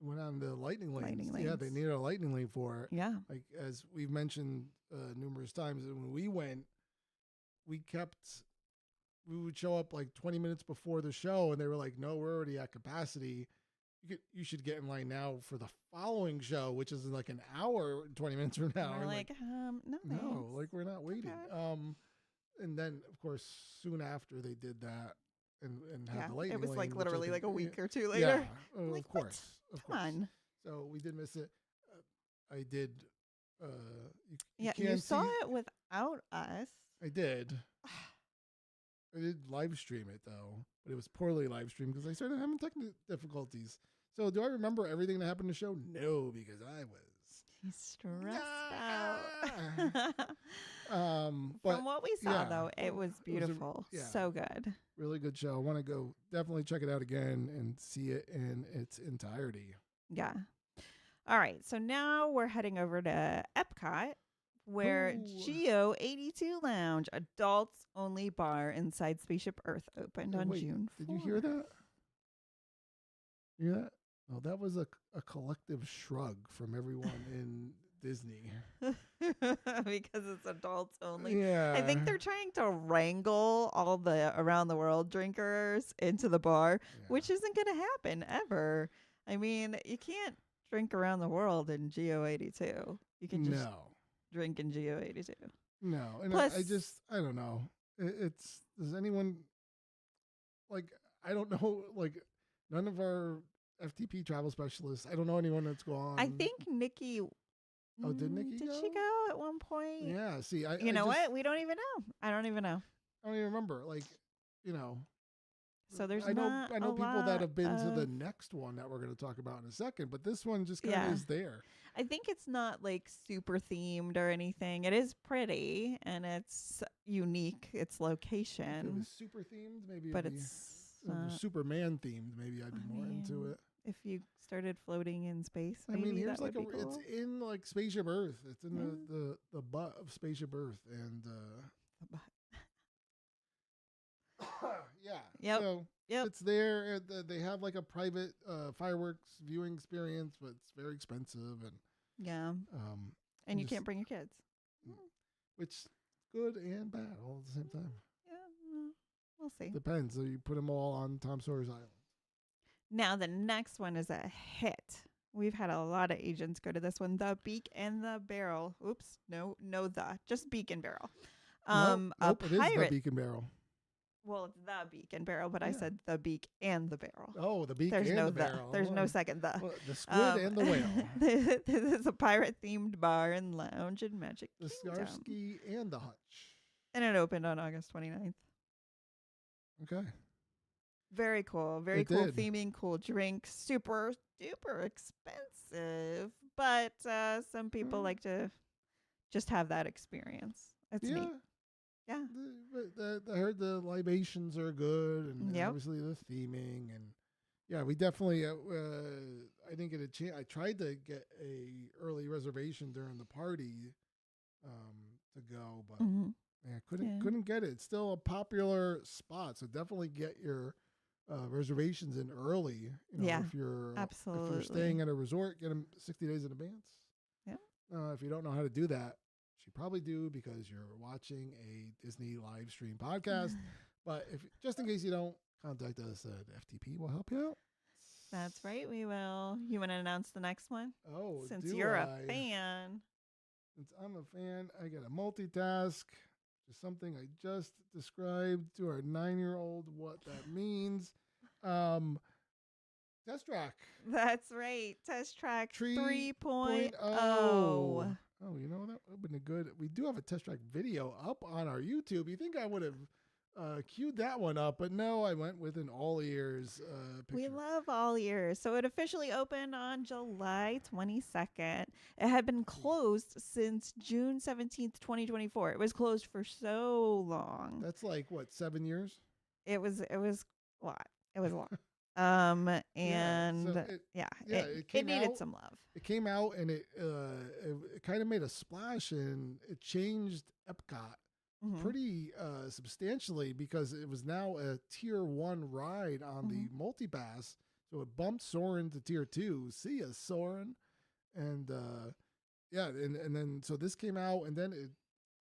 Went on the lightning lanes. Lightning Yeah, they lanes. needed a lightning lane for it. yeah. Like as we've mentioned numerous times, when we went, we would show up like 20 minutes before the show, and they were like, "No, we're already at capacity. You should get in line now for the following show, which is in like an hour and 20 minutes from now." We're And like, no, no, thanks. like we're not waiting. Okay. And then of course soon after they did that and had Yeah, the lightning it was lane, like which I literally think- like a week or two Yeah, later. of course, of Come course. on. So we did miss it. I did. Yeah, can't you saw see- it without us. I did. I did live stream it though, but it was poorly live streamed because I started having technical difficulties. So do I remember everything that happened in the show? No, because I was. He's stressed Ah. out. But From what we saw, yeah, though, it was a- beautiful. yeah. So good. really good show. I want to go definitely check it out again and see it in its entirety. Yeah. All right. So now we're heading over to EPCOT where Ooh. Geo 82 Lounge, adults only bar inside Spaceship Earth, opened on Wait, June 4th. did you hear that? You hear that? Oh, that was a collective shrug from everyone in Disney. Because it's adults only. Yeah. I think they're trying to wrangle all the around the world drinkers into the bar, which isn't going to happen ever. I mean, you can't drink around the world in Geo 82. You can just drink in Geo 82. No. And Plus, I don't know. Does anyone, like, I don't know, like, none of our FTP travel specialists, I don't know anyone that's gone. I think Nikki. Oh, did Nikki Did go? she go at one point? Yeah. See, You know what? We don't even know. I don't even know. I don't even remember. Like, you know. So there's I know people that have been to the of next one that we're going to talk about in a second, but this one just kind of is there. I think it's not like super themed or anything. It is pretty and it's unique. Its location. If it was super themed, maybe. But it'd it's be, if it was Superman themed. Maybe I'd be more into it. If you started floating in space, maybe I mean, here's that would be cool. It's in like Spaceship Earth. It's in the butt of Spaceship Earth, and The butt. yeah. Yep. So it's there. They have like a private fireworks viewing experience, but it's very expensive and you can't bring your kids, which is good and bad all at the same time. Yeah, we'll see. Depends. So you put them all on Tom Sawyer's Island. Now the next one is a hit. We've had a lot of agents go to this one. The Beak and the Barrel. Oops, just Beak and Barrel. Nope, it is the Beak and Barrel. Well, it's the Beak and Barrel, but I said the Beak and the Barrel. Oh, the Beak There's and no the Barrel. There's no second the. Well, the squid and the whale. This is a pirate-themed bar and lounge in Magic The Kingdom. Starsky and the Hutch. And it opened on August 29th. Okay. Very cool. Very cool theming, cool drinks. Super, super expensive. But some people like to just have that experience. It's neat. Yeah. I heard the libations are good, and obviously the theming, and we definitely. I didn't get a chance. I tried to get a early reservation during the party, to go, but couldn't get it. It's still a popular spot, so definitely get your reservations in early. If you're absolutely. If you're staying at a resort, get them 60 days in advance. Yeah. If you don't know how to do that, you probably do because you're watching a Disney live stream podcast. But if just in case you don't, contact us at FTP. We'll help you out. That's right. We will. You want to announce the next one? Oh, since you're a fan. Since I'm a fan, I got to multitask. Just something I just described to our 9-year-old what that means. Test Track. That's right. Test Track 3.0. Oh, you know, that would have been a good. We do have a Test Track video up on our YouTube. You think I would have queued that one up, but no, I went with an all ears picture. We love all ears. So it officially opened on July 22nd. It had been closed since June 17th, 2024. It was closed for so long. That's like what, 7 years? It was a lot. It was a lot. It needed some love. It came out and it kind of made a splash, and it changed EPCOT pretty substantially because it was now a tier 1 ride on the multipass. So it bumped Soarin' to tier 2. See ya, Soarin'. And and then so this came out, and then it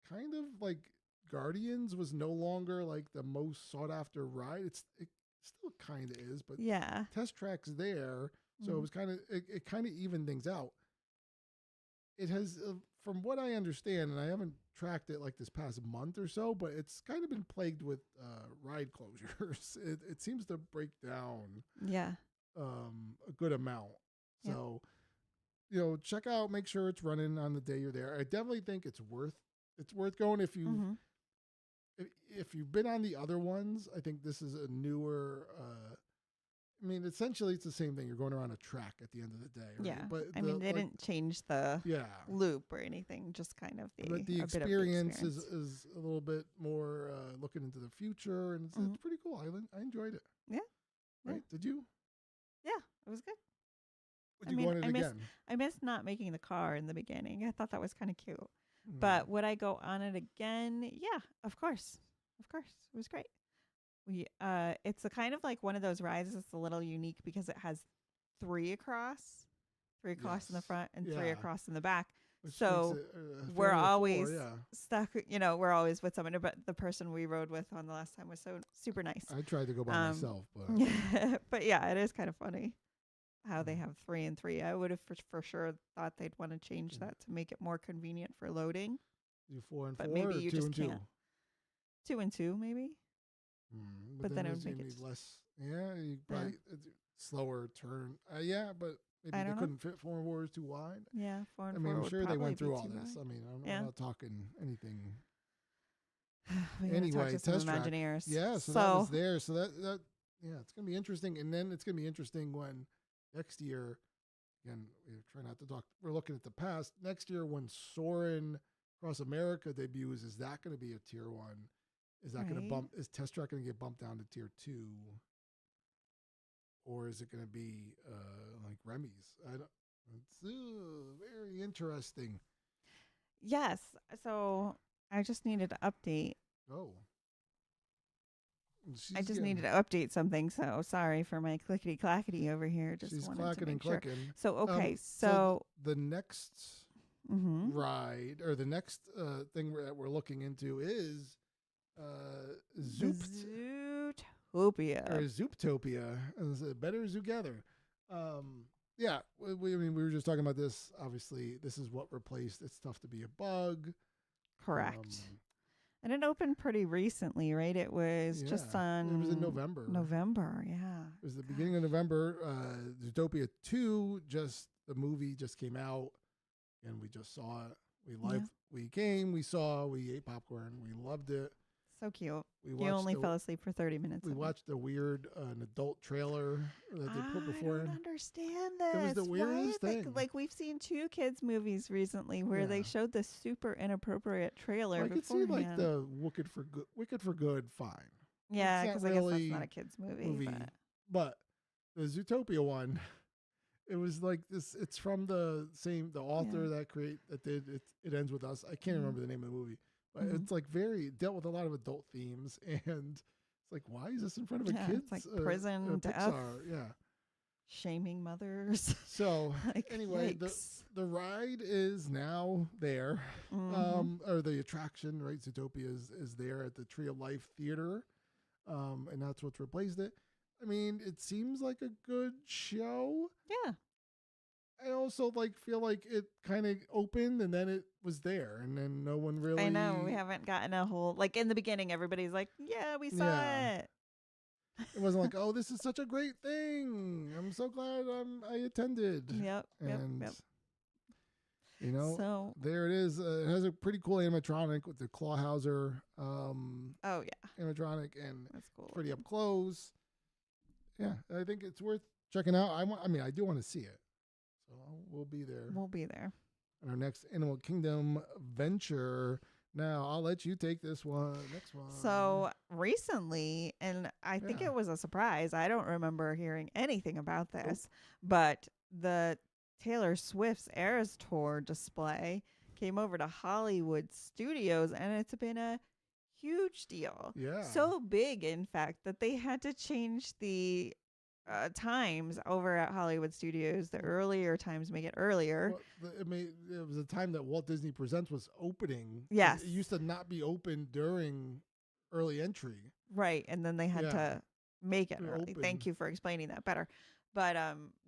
kind of like Guardians was no longer like the most sought after ride. It still kind of is, but Test Track's there, so it was kind of it kind of evened things out. It has, from what I understand, and I haven't tracked it like this past month or so, but it's kind of been plagued with ride closures. It seems to break down a good amount. So check out, make sure it's running on the day you're there. I definitely think it's worth going if you. If you've been on the other ones, I think this is a newer. I mean, essentially, it's the same thing. You're going around a track at the end of the day, right? Yeah, but they didn't change the loop or anything. Just kind of the experience is a little bit more looking into the future, and it's pretty cool. I enjoyed it. Yeah. Right? Did you? Yeah, it was good. Would you go on it again? I missed not making the car in the beginning. I thought that was kind of cute. But would I go on it again? Yeah, of course. Of course. It was great. It's a kind of like one of those rides that's a little unique because it has three across in the Yes. front and three Yeah. across in the back. Which So makes it a we're family of always four, yeah. stuck, we're always with someone. But the person we rode with on the last time was so super nice. I tried to go by myself, but But yeah, it is kind of funny how they Mm. have 3 and 3. I would have for sure thought they'd want to change that to make it more convenient for loading. do 4 and But 4 maybe or you 2 just and 2. can't. 2 and 2, maybe. But then it then would make you it need just- less. Yeah, you probably slower turn. Yeah, but maybe I they don't know. couldn't fit 4 and 4 is too wide. Yeah, 4 and I 4 mean, I'm would sure they probably went be through all too this. wide. I mean, I'm Yeah. not talking anything. We gotta Anyway, talk to some test track. Imagineers. Yeah, so that was there. So that yeah, it's gonna be interesting. And then it's gonna be interesting when next year. Again, we try not to talk. We're looking at the past. Next year, when Soarin' Across America debuts, is that going to be a tier 1? Is that going to Right. bump? Is Test Track going to get bumped down to tier 2, or is it going to be like Remy's? I don't. It's very interesting. Yes. So I just needed to update. Oh, I just needed to update something. So sorry for my clickety clackety over here. Just She's wanted to clacking and make sure. clicking. So okay. So the next mm-hmm. ride or the next thing that we're looking into is Zootopia. or Zooptopia, is a better Zoogather. Yeah, I mean, we were just talking about this. Obviously, this is what replaced It's Tough to Be a Bug. Correct. And it opened pretty recently, right? It was just on. It was in November. November, yeah. It was the beginning of November. Zootopia 2, the movie just came out, and we just saw it. We came, we saw, we ate popcorn, we loved it. So cute. We You only fell asleep for 30 minutes. We watched a weird an adult trailer that they put before. I don't understand this. It was the weirdest thing. Like we've seen 2 kids movies recently where they showed this super inappropriate trailer. I could see like the Wicked for Good, fine. Yeah, because I guess that's not a kids movie. But the Zootopia one, it was like this. It's from the author that did it. It Ends With Us. I can't remember the name of the movie. But it's like dealt with a lot of adult themes, and it's like, why is this in front of a kid's? It's like prison, death, Pixar, shaming mothers. So like, anyway, yikes. the ride is now there, or the attraction, right? Zootopia is there at the Tree of Life Theater, and that's what's replaced it. I mean, it seems like a good show. Yeah. I also feel like it kind of opened and then it was there and then no one really. I know we haven't gotten a whole in the beginning. Everybody's like, "Yeah, we saw it." It wasn't like, "Oh, this is such a great thing. I'm so glad I attended." Yep. So there it is. It has a pretty cool animatronic with the Clawhauser. Oh yeah. Animatronic, and that's cool. It's pretty up close. Yeah, I think it's worth checking out. I do want to see it. So we'll be there. We'll be there. On our next Animal Kingdom venture. Now, I'll let you take this one. Next one. So recently, and I think it was a surprise. I don't remember hearing anything about this, but the Taylor Swift's Eras Tour display came over to Hollywood Studios, and it's been a huge deal. Yeah. So big, in fact, that they had to change the times over at Hollywood Studios. The earlier times make it earlier. Well, it was a time that Walt Disney Presents was opening. Yes. It used to not be open during early entry. Right. And then they had to make it early. Open. Thank you for explaining that better. But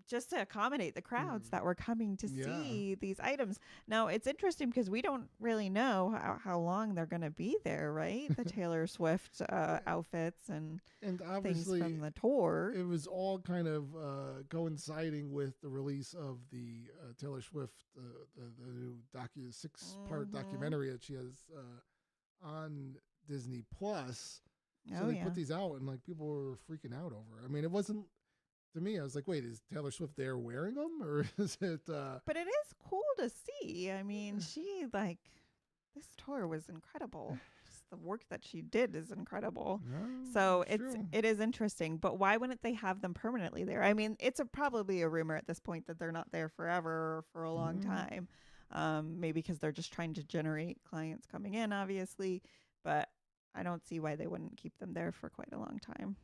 just to accommodate the crowds that were coming to see these items. Now, it's interesting because we don't really know how long they're going to be there, right? The Taylor Swift outfits and obviously things from the tour. It was all kind of coinciding with the release of the Taylor Swift, the new 6-part documentary that she has on Disney Plus. So they put these out and people were freaking out over it. I mean, it wasn't. To me, I was like, wait, is Taylor Swift there wearing them? Or is it... But it is cool to see. I mean, she, this tour was incredible. Just the work that she did is incredible. So it is interesting. But why wouldn't they have them permanently there? I mean, it's probably a rumor at this point that they're not there forever or for a long time. Maybe because they're just trying to generate clients coming in, obviously. But I don't see why they wouldn't keep them there for quite a long time.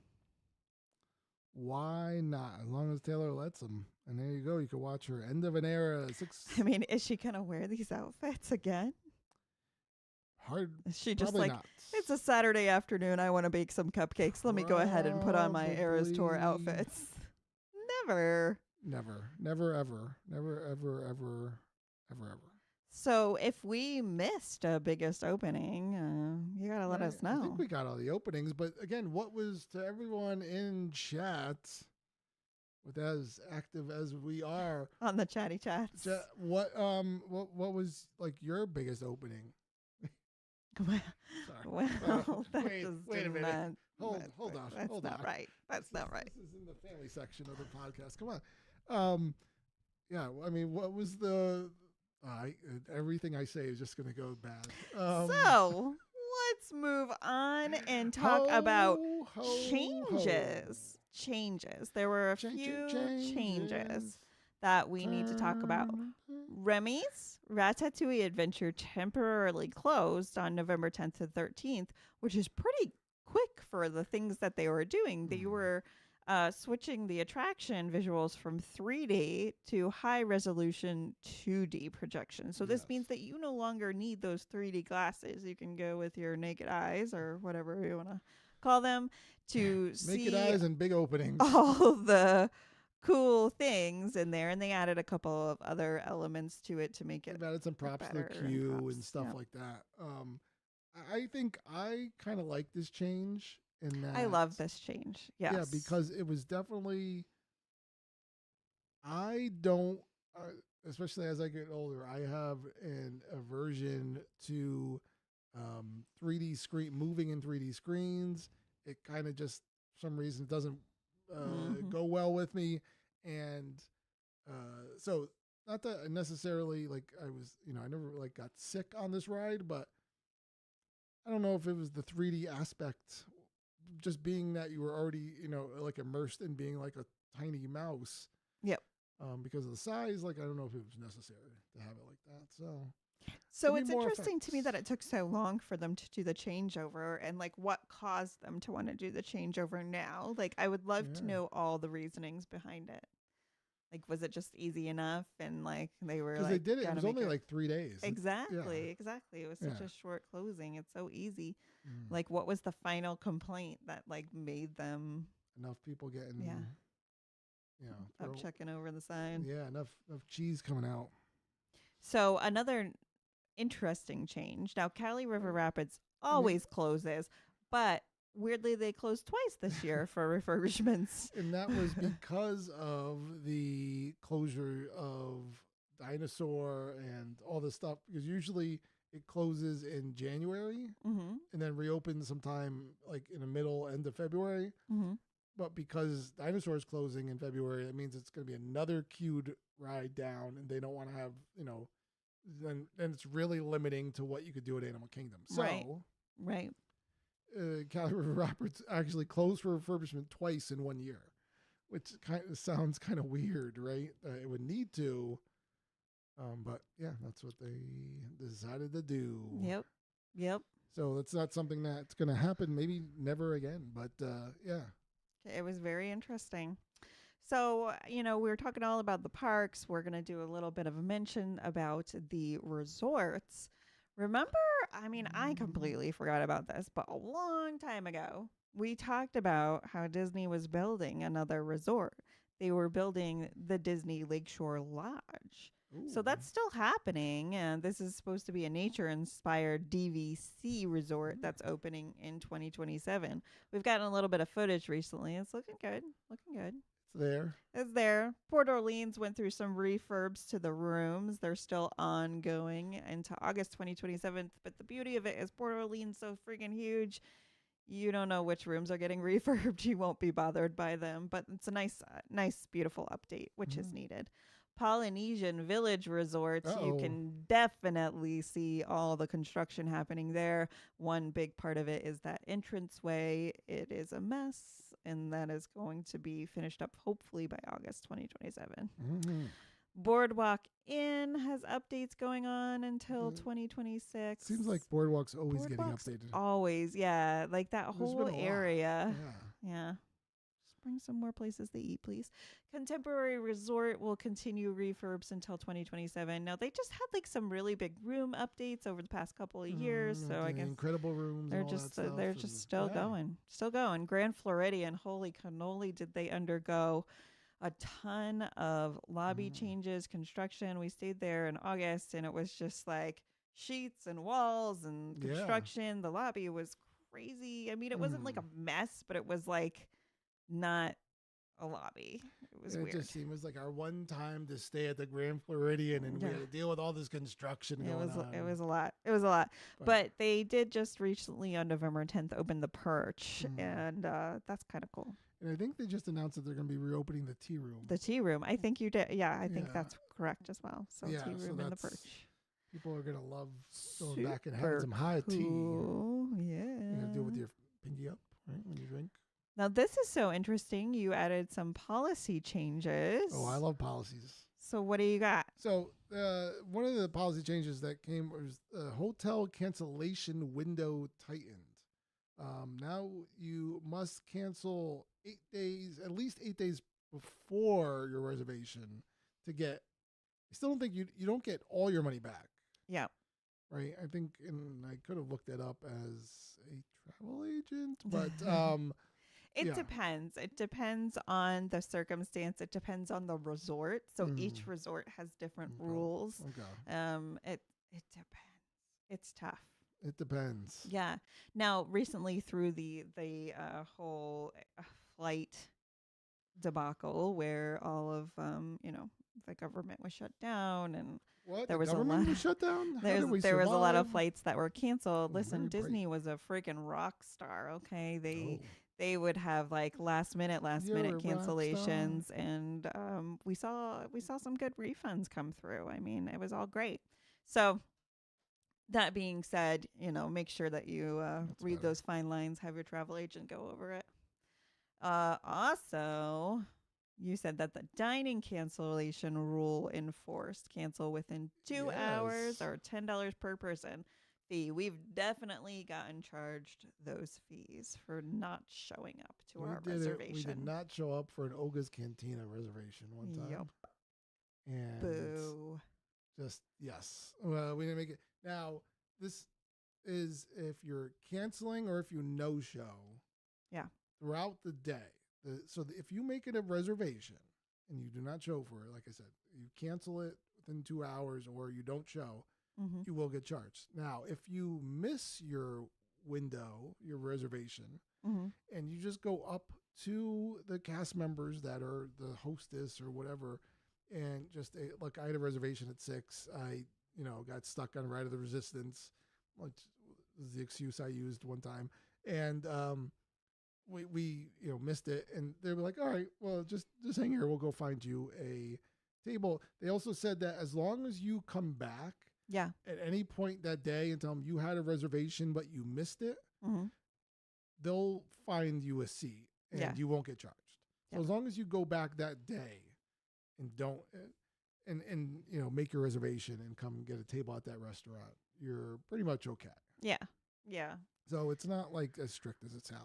Why not? As long as Taylor lets them. And there you go. You can watch her end of an era. I mean, is she going to wear these outfits again? Hard. Is she just probably like, not. it's a Saturday afternoon. I want to bake some cupcakes. Let me go ahead and put on my Eras Tour outfits. Never. Never, ever, ever. So if we missed a biggest opening, you got to let us know. I think we got all the openings, but again, what was to everyone in chat, with as active as we are on the chatty chats, what was like your biggest opening? Well, wait a minute. Hold on. That's not right. That's not right. This is in the family section of the podcast. Come on. Yeah. I mean, what was the? Everything I say is just going to go bad. So let's move on and talk about changes. Changes. There were a few changes that we need to talk about. Remy's Ratatouille Adventure temporarily closed on November 10th to 13th, which is pretty quick for the things that they were doing. They were switching the attraction visuals from 3D to high resolution 2D projection. So this means that you no longer need those 3D glasses. You can go with your naked eyes or whatever you want to call them to see naked eyes and big openings. All the cool things in there, and they added a couple of other elements to it to make it. They've added some props to the queue and stuff like that. I think I kind of like this change. In that, I love this change. Yes. Yeah, because it was definitely. I don't, especially as I get older, I have an aversion to 3D screen moving in 3D screens. It kind of just for some reason doesn't go well with me, and so not that I necessarily like I was, I never like got sick on this ride, but I don't know if it was the 3D aspect. Just being that you were already, like immersed in being like a tiny mouse. Yep. Because of the size, like I don't know if it was necessary to have it like that. So it's interesting to me that it took so long for them to do the changeover, and like what caused them to want to do the changeover now. Like I would love to know all the reasonings behind it. Like, was it just easy enough? And like they were like, they did it. It was only like 3 days. Exactly. It was such a short closing. It's so easy. Like, what was the final complaint that like made them enough people getting up checking over the side? Yeah, enough cheese coming out. So another interesting change. Now, Cali River Rapids always closes, but weirdly they closed twice this year for refurbishments. And that was because of the closure of Dinosaur and all this stuff. Because usually it closes in January and then reopens sometime like in the end of February. But because Dinosaur is closing in February, that means it's going to be another queued ride down, and they don't want to have, then it's really limiting to what you could do at Animal Kingdom. So, right. Cali River Rapids actually closed for refurbishment twice in 1 year, which kind of sounds kind of weird, right? It would need to, but yeah, that's what they decided to do. Yep. So it's not something that's going to happen, maybe never again, but yeah. It was very interesting. So, we were talking all about the parks. We're going to do a little bit of a mention about the resorts. Remember, I completely forgot about this, but a long time ago, we talked about how Disney was building another resort. They were building the Disney Lakeshore Lodge. Ooh. So that's still happening. And this is supposed to be a nature-inspired DVC resort that's opening in 2027. We've gotten a little bit of footage recently. It's looking good. It's there. Port Orleans went through some refurbs to the rooms. They're still ongoing into August 2027. But the beauty of it is Port Orleans so freaking huge. You don't know which rooms are getting refurbed. You won't be bothered by them. But it's a nice, beautiful update, which is needed. Polynesian Village Resorts, you can definitely see all the construction happening there. One big part of it is that entranceway. It is a mess, and that is going to be finished up hopefully by August 2027. Boardwalk Inn has updates going on until Uh, 2026. Seems like Boardwalk's always Boardwalk's getting updated. always, yeah, like that There's whole been a lot. area. Yeah. Yeah. Just bring some more places to eat, please. Contemporary Resort will continue refurbs until 2027. Now, they just had like some really big room updates over the past couple of years, so I The guess incredible rooms they're and all that just stuff. they're just still going. Still going. Grand Floridian, holy cannoli, did they undergo a ton of lobby changes, construction. We stayed there in August and it was just like sheets and walls and construction. The lobby was crazy. I mean, it wasn't like a mess, but it was like not a lobby. It was weird. It just seemed like our one time to stay at the Grand Floridian, and we had to deal with all this construction going on. It was a lot. It was a lot. But they did just recently on November 10th open the Perch, and that's kind of cool. And I think they just announced that they're going to be reopening the tea room. The tea room. I think you did. Yeah, I think that's correct as well. So tea room and the Perch. People are going to love going back and having some high tea. Yeah. You're going to do it with your pinky up, right, when you drink. Now, this is so interesting. You added some policy changes. Oh, I love policies. So what do you got? So one of the policy changes that came was hotel cancellation window tightened. Now you must cancel 8 days, at least 8 days before your reservation to get. I still don't think you don't get all your money back. Yeah. Right. I think, and I could have looked it up as a travel agent, but it depends. It depends on the circumstance. It depends on the resort. So each resort has different rules. Okay. It depends. It's tough. It depends. Yeah. Now, recently through the whole flight debacle where all of the government was shut down and there was a lot was shut down. There was a lot of flights that were canceled. Listen, Disney was a freaking rock star. Okay, they would have like last minute cancellations, and we saw some good refunds come through. I mean, it was all great. So that being said, make sure that you read those fine lines, have your travel agent go over it. Also, you said that the dining cancellation rule enforced. Cancel within 2 hours or $10 per person fee. We've definitely gotten charged those fees for not showing up to our reservation. We did not show up for an Oga's Cantina reservation one time. Yep. And boo. Just, yes. Well, we didn't make it. Now, this is if you're canceling or if you no-show. Yeah. Throughout the day. So if you make it a reservation and you do not show for it, like I said, you cancel it within 2 hours or you don't show, you will get charged. Now, if you miss your window, your reservation, and you just go up to the cast members that are the hostess or whatever, and just look, I had a reservation at 6. I got stuck on Ride of the Resistance, which is the excuse I used one time, and we missed it, and they were like, all right, well, just hang here, we'll go find you a table. They also said that as long as you come back at any point that day and tell them you had a reservation but you missed it, they'll find you a seat and you won't get charged. So as long as you go back that day and don't and make your reservation and come get a table at that restaurant, you're pretty much okay. Yeah. So it's not like as strict as it sounds.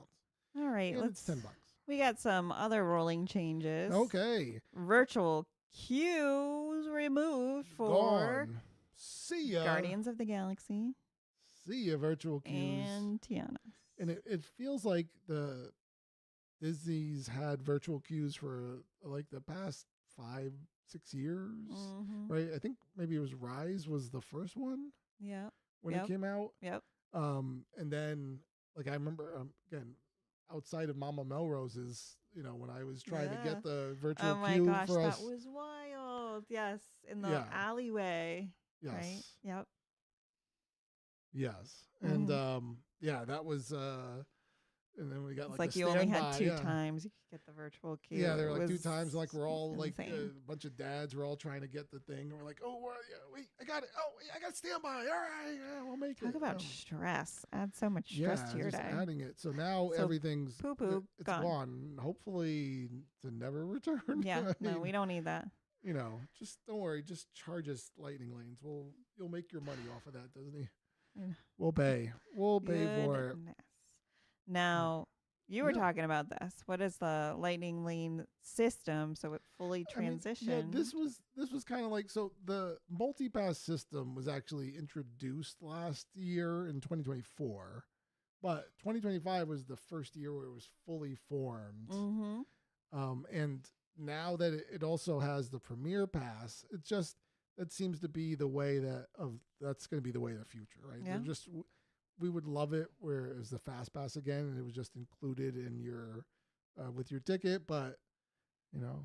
All right, and it's $10. We got some other rolling changes. Okay. Virtual queues removed for Gone. See ya. Guardians of the Galaxy. See ya, virtual queues. And Tiana. And it feels like the Disney's had virtual queues for like the past 5-6 years, right? I think maybe it was Rise was the first one. Yeah. When it came out. Yep. And then like I remember again, outside of Mama Melrose's, when I was trying to get the virtual queue for us. That was wild. Yes, in the alleyway. Yes. Right? Yep. Yes. And that was and then we got it's like you only had 2 times you could get the virtual queue. Yeah, there were like 2 times. Like we're all insane. Like a bunch of dads were all trying to get the thing. And we're like, oh, wait, I got it. Oh, wait, I got to stand by. All right, we'll make it. Talk about stress. Add so much stress to your day. Adding it. So now everything's poo-poo it's gone. Hopefully to never return. Yeah, no, we don't need that. just don't worry. Just charge us lightning lanes. You'll make your money off of that, Disney. Yeah. We'll pay. We'll pay for it. Goodness. Now, you were Yeah. talking about this. What is the lightning lane system so it fully transitioned? This was kind of like, so the multi-pass system was actually introduced last year in 2024, but 2025 was the first year where it was fully formed. Mm-hmm. And now that it also has the Premier Pass, it just that seems to be the way that's going to be the way of the future, right? Yeah. We would love it where it was the Fast Pass again, and it was just included in your with your ticket, but Yeah.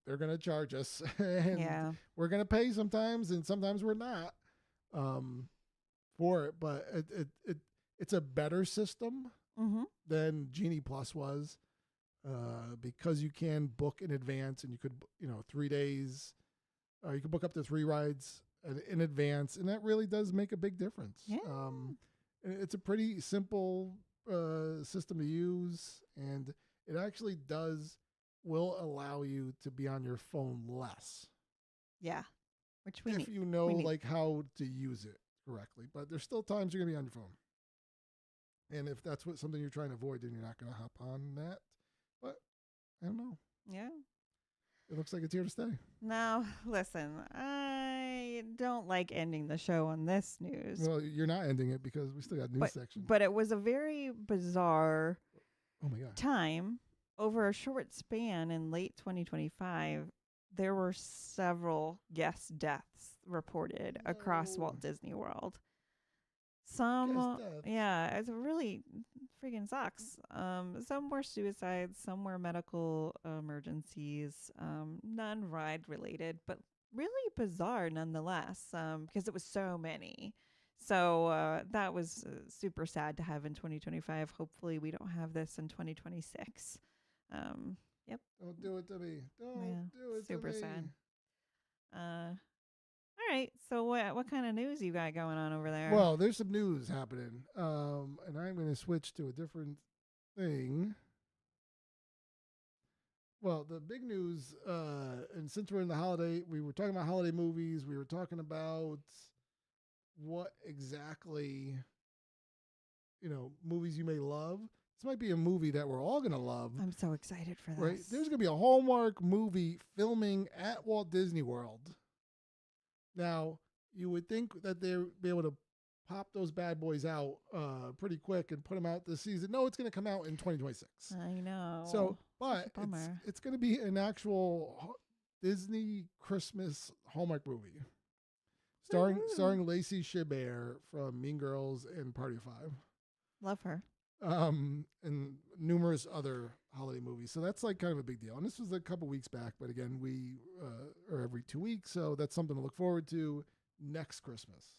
they're going to charge us, and Yeah. we're going to pay sometimes, and sometimes we're not for it. But it's a better system Mm-hmm. than Genie Plus was. Because you can book in advance, and you could, 3 days, you can book up to 3 rides in advance, and that really does make a big difference. Yeah. It's a pretty simple system to use, and it actually will allow you to be on your phone less. Yeah. Which we if need. you know We need. like how to use it correctly. But there's still times you're gonna be on your phone, and if that's something you're trying to avoid, then you're not gonna hop on that. But I don't know. Yeah. It looks like it's here to stay. Now, listen, I don't like ending the show on this news. Well, you're not ending it because we still got news section. But it was a very bizarre Oh my god. time. Over a short span in late 2025, there were several guest deaths reported across No. Walt Disney World. Some, Guest deaths. yeah, it really freaking sucks. Some were suicides, some were medical emergencies, none ride related, but really bizarre nonetheless, because it was so many. So that was super sad to have in 2025. Hopefully we don't have this in 2026. Yep. Don't do it to me. Don't Yeah, do it super to me. sad. All right. So what kind of news you got going on over there? Well, there's some news happening. And I'm going to switch to a different thing. Well, the big news, and since we're in the holiday, we were talking about holiday movies. We were talking about what exactly, movies you may love. This might be a movie that we're all going to love. I'm so excited for this. Right? There's going to be a Hallmark movie filming at Walt Disney World. Now, you would think that they'd be able to pop those bad boys out pretty quick and put them out this season. No, it's going to come out in 2026. I know. So, but bummer. it's going to be an actual Disney Christmas Hallmark movie, starring Lacey Chabert from Mean Girls and Party of Five. Love her. And numerous other holiday movies. So that's like kind of a big deal. And this was a couple weeks back, but again, we are every 2 weeks, so that's something to look forward to next Christmas.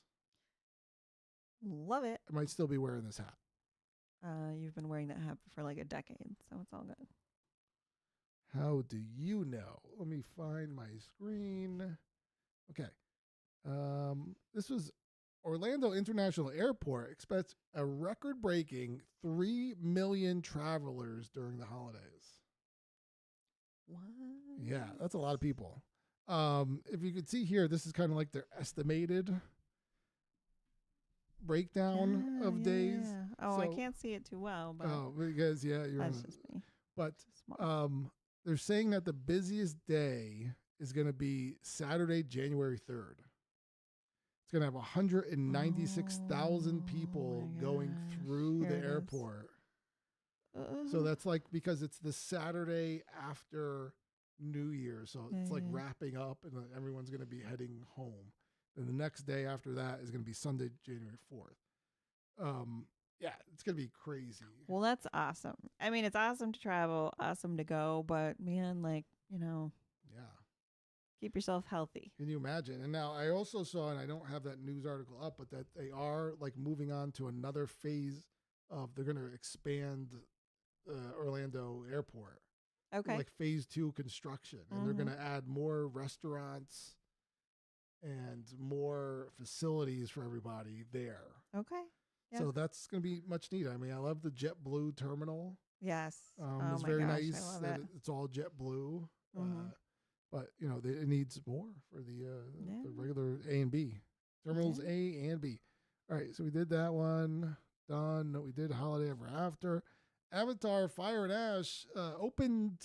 Love it. I might still be wearing this hat. You've been wearing that hat for like a decade, so it's all good. How do you know? Let me find my screen. Okay. This was Orlando International Airport expects a record-breaking 3 million travelers during the holidays. What? Yeah, that's a lot of people. If you could see here, this is kind of like their estimated breakdown of days. Oh, I So- can't see it too well, but Because you're that's in just me. but Smart. they're saying that the busiest day is going to be Saturday, January 3rd. It's going to have 196,000 people my going gosh. through Here the it is. airport. So that's like because it's the Saturday after New Year. So it's like Yeah. wrapping up and then everyone's going to be heading home. And the next day after that is going to be Sunday, January 4th. Yeah, it's going to be crazy. Well, that's awesome. I mean, it's awesome to travel, awesome to go, but man, like, Yeah. keep yourself healthy. Can you imagine? And now I also saw, and I don't have that news article up, but that they are like moving on to another phase of they're going to expand Orlando Airport. Okay. Like phase 2 construction. And they're going to add more restaurants and more facilities for everybody there. Okay. Yeah. So that's going to be much neat. I mean, I love the JetBlue terminal. Yes. It's my very gosh, nice I love that it. it's all JetBlue. Mm-hmm. But it needs more for the Yeah. regular A and B terminals, Yeah. A and B. All right, so we did that one. Done. We did Holiday Ever After. Avatar Fire and Ash opened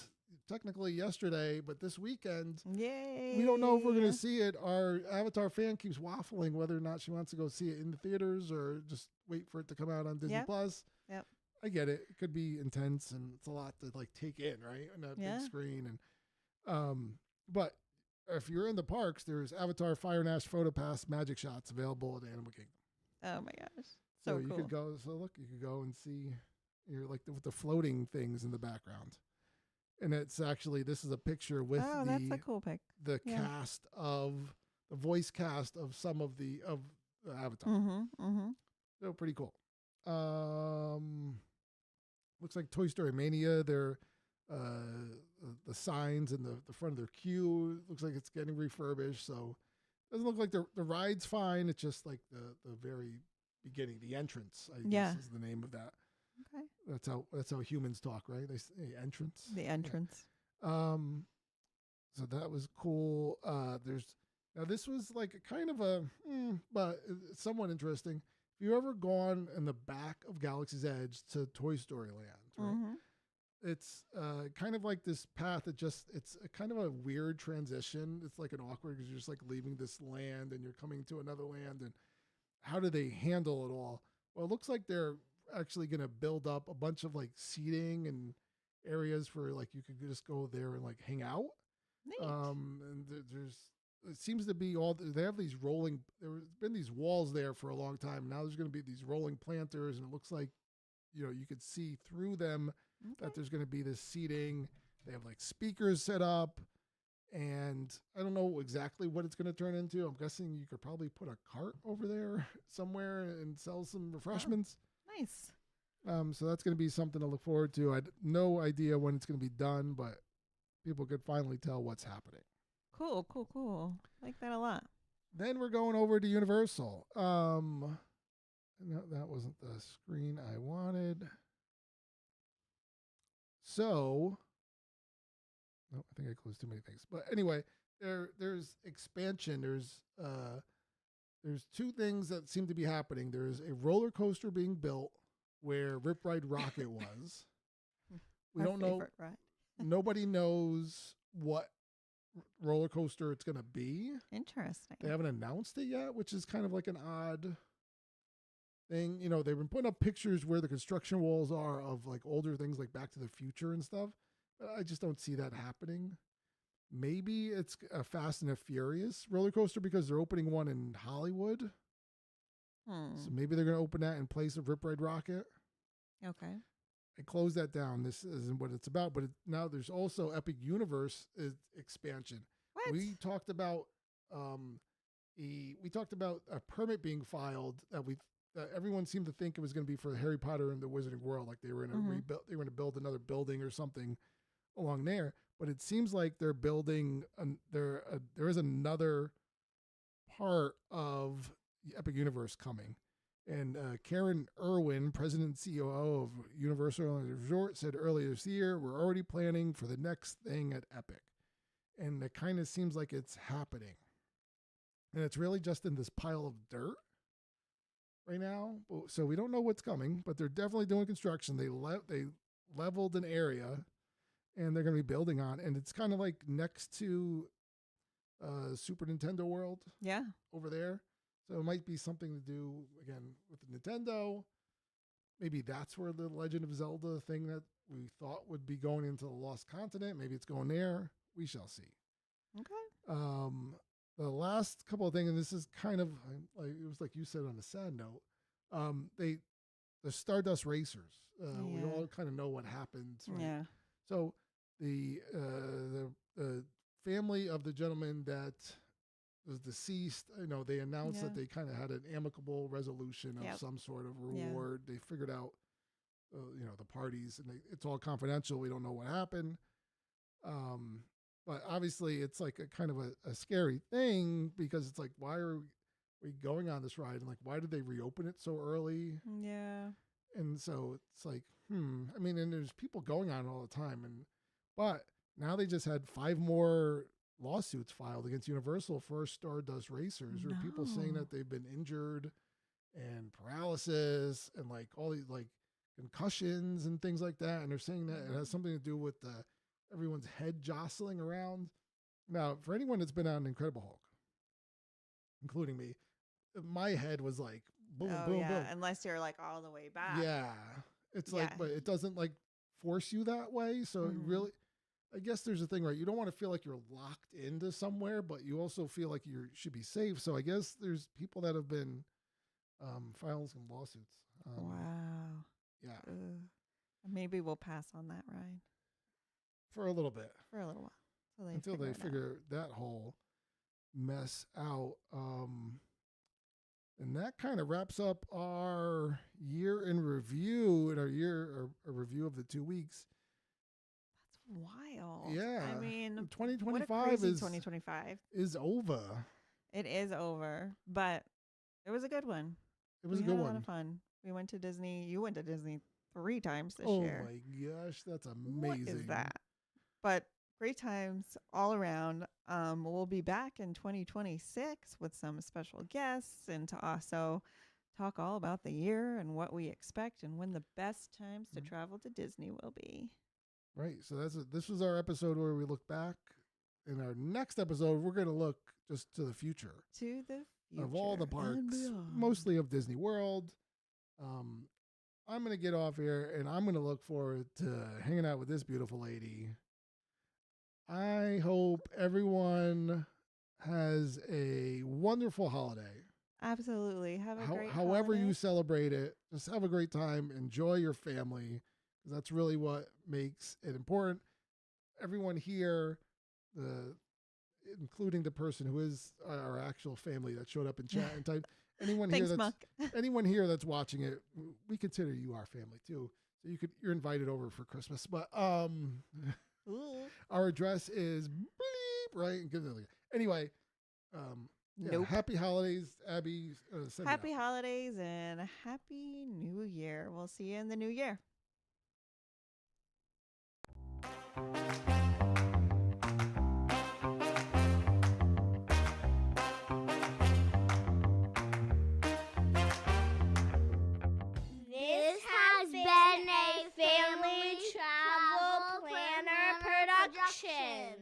technically yesterday, but this weekend Yay. we don't know if we're going to see it. Our Avatar fan keeps waffling whether or not she wants to go see it in the theaters or just wait for it to come out on Disney Plus. Yep. I get it. It could be intense and it's a lot to like take in, right? On that big screen. And but if you're in the parks, there's Avatar Fire and Ash Photo Pass Magic Shots available at Animal Kingdom. Oh my gosh. So you cool. could go. So look, you could go and see. You're like with the floating things in the background, and it's actually this is a picture with that's a cool pic. The cast of the voice cast of some of the Avatar. Mm-hmm. Mm-hmm. So pretty cool. Looks like Toy Story Mania. They're the signs in the front of their queue. Looks like it's getting refurbished. So it doesn't look like the ride's fine. It's just like the very beginning, the entrance. I guess is the name of that. Okay. That's how humans talk, right? They say entrance. The entrance. Yeah. So that was cool. Now this was like a kind of but it's somewhat interesting. If you ever gone in the back of Galaxy's Edge to Toy Story Land, right? Mm-hmm. It's kind of like this path that it's a kind of a weird transition. It's like an awkward because you're just like leaving this land and you're coming to another land. And how do they handle it all? Well, it looks like they're actually going to build up a bunch of like seating and areas for like you could just go there and like hang out. Neat. And it seems to be they have these rolling. There's been these walls there for a long time. Now there's going to be these rolling planters, and it looks like you could see through them. Okay. That there's going to be this seating. They have like speakers set up, and I don't know exactly what it's going to turn into. I'm guessing you could probably put a cart over there somewhere and sell some refreshments. Oh, nice. So that's going to be something to look forward to. I had no idea when it's going to be done, but people could finally tell what's happening. Cool. Like that a lot. Then we're going over to Universal. No, that wasn't the screen I wanted. So, no, I think I closed too many things. But anyway, there's expansion. There's two things that seem to be happening. There's a roller coaster being built where Rip Ride Rocket was. We don't know. Ride. Nobody knows what roller coaster it's going to be. Interesting. They haven't announced it yet, which is kind of like an odd thing. They've been putting up pictures where the construction walls are of like older things like Back to the Future and stuff. But I just don't see that happening. Maybe it's a Fast and a Furious roller coaster because they're opening one in Hollywood. So maybe they're going to open that in place of Rip Ride Rocket. Okay. I closed that down. This isn't what it's about, but now there's also Epic Universe expansion. What? We talked about a permit being filed that everyone seemed to think it was going to be for Harry Potter and the Wizarding World, like they were in they were going to build another building or something along there. But it seems like they're building there is another part of the Epic Universe coming. And Karen Irwin, president and COO of Universal Resort, said earlier this year, we're already planning for the next thing at Epic. And it kind of seems like it's happening. And it's really just in this pile of dirt right now. So we don't know what's coming, but they're definitely doing construction. They leveled an area, and they're going to be building on. And it's kind of like next to Super Nintendo World. Yeah. Over there. So it might be something to do, again, with the Nintendo. Maybe that's where the Legend of Zelda thing that we thought would be going into the Lost Continent, maybe it's going there. We shall see. Okay. The last couple of things, and this is kind of, like it was like you said on a sad note, the Stardust Racers. We all kind of know what happened. Right? Yeah. So the family of the gentleman that was deceased, they announced that they kind of had an amicable resolution of some sort of reward. They figured out, the parties, and it's all confidential. We don't know what happened. But obviously it's like a kind of a scary thing because it's like, why are we going on this ride? And like, why did they reopen it so early? Yeah. And so it's like, and there's people going on all the time. But Now they just had 5 more lawsuits filed against Universal for Stardust Racers, where people saying No. that they've been injured and paralysis and like all these like concussions and things like that. And they're saying that it has something to do with everyone's head jostling around. Now, for anyone that's been on Incredible Hulk, including me, my head was like boom, Oh, boom, yeah. boom. Unless you're like all the way back. Yeah. It's Yeah. like, but it doesn't like force you that way. So it really, I guess there's a thing, right? You don't want to feel like you're locked into somewhere, but you also feel like you should be safe. So I guess there's people that have been filing some lawsuits. Wow. Yeah. Ugh. Maybe we'll pass on that ride For a little bit. for a little while. Until they it out. figure that whole mess out. And that kind of wraps up our year in review and a review of the 2 weeks. That's wild. Yeah. I mean, what a 2025 crazy 2025. is over. It is over, but it was a good one. It was We a good had a one. lot of fun. We went to Disney. You went to Disney 3 times this Oh year. my gosh, that's amazing. What is that? But great times all around. We'll be back in 2026 with some special guests and to also talk all about the year and what we expect and when the best times to travel to Disney will be. Right. So this was our episode where we look back. In our next episode, we're going to look just to the future. To the future. Of all the and parks, beyond. mostly of Disney World. I'm going to get off here and I'm going to look forward to hanging out with this beautiful lady. I hope everyone has a wonderful holiday. Absolutely. Have a great However holiday. you celebrate it, just have a great time. Enjoy your family, because that's really what makes it important. Everyone here, including the person who is our actual family that showed up in chat and typed, anyone Thanks, here that's Muck. anyone here that's watching it, we consider you our family too. So you're invited over for Christmas. But Ooh. our address is bleep, right? Anyway, yeah, Nope. happy holidays, Abby. Send me Happy out. holidays and a happy new year. We'll see you in the new year. This has been a Family Travel Planner production.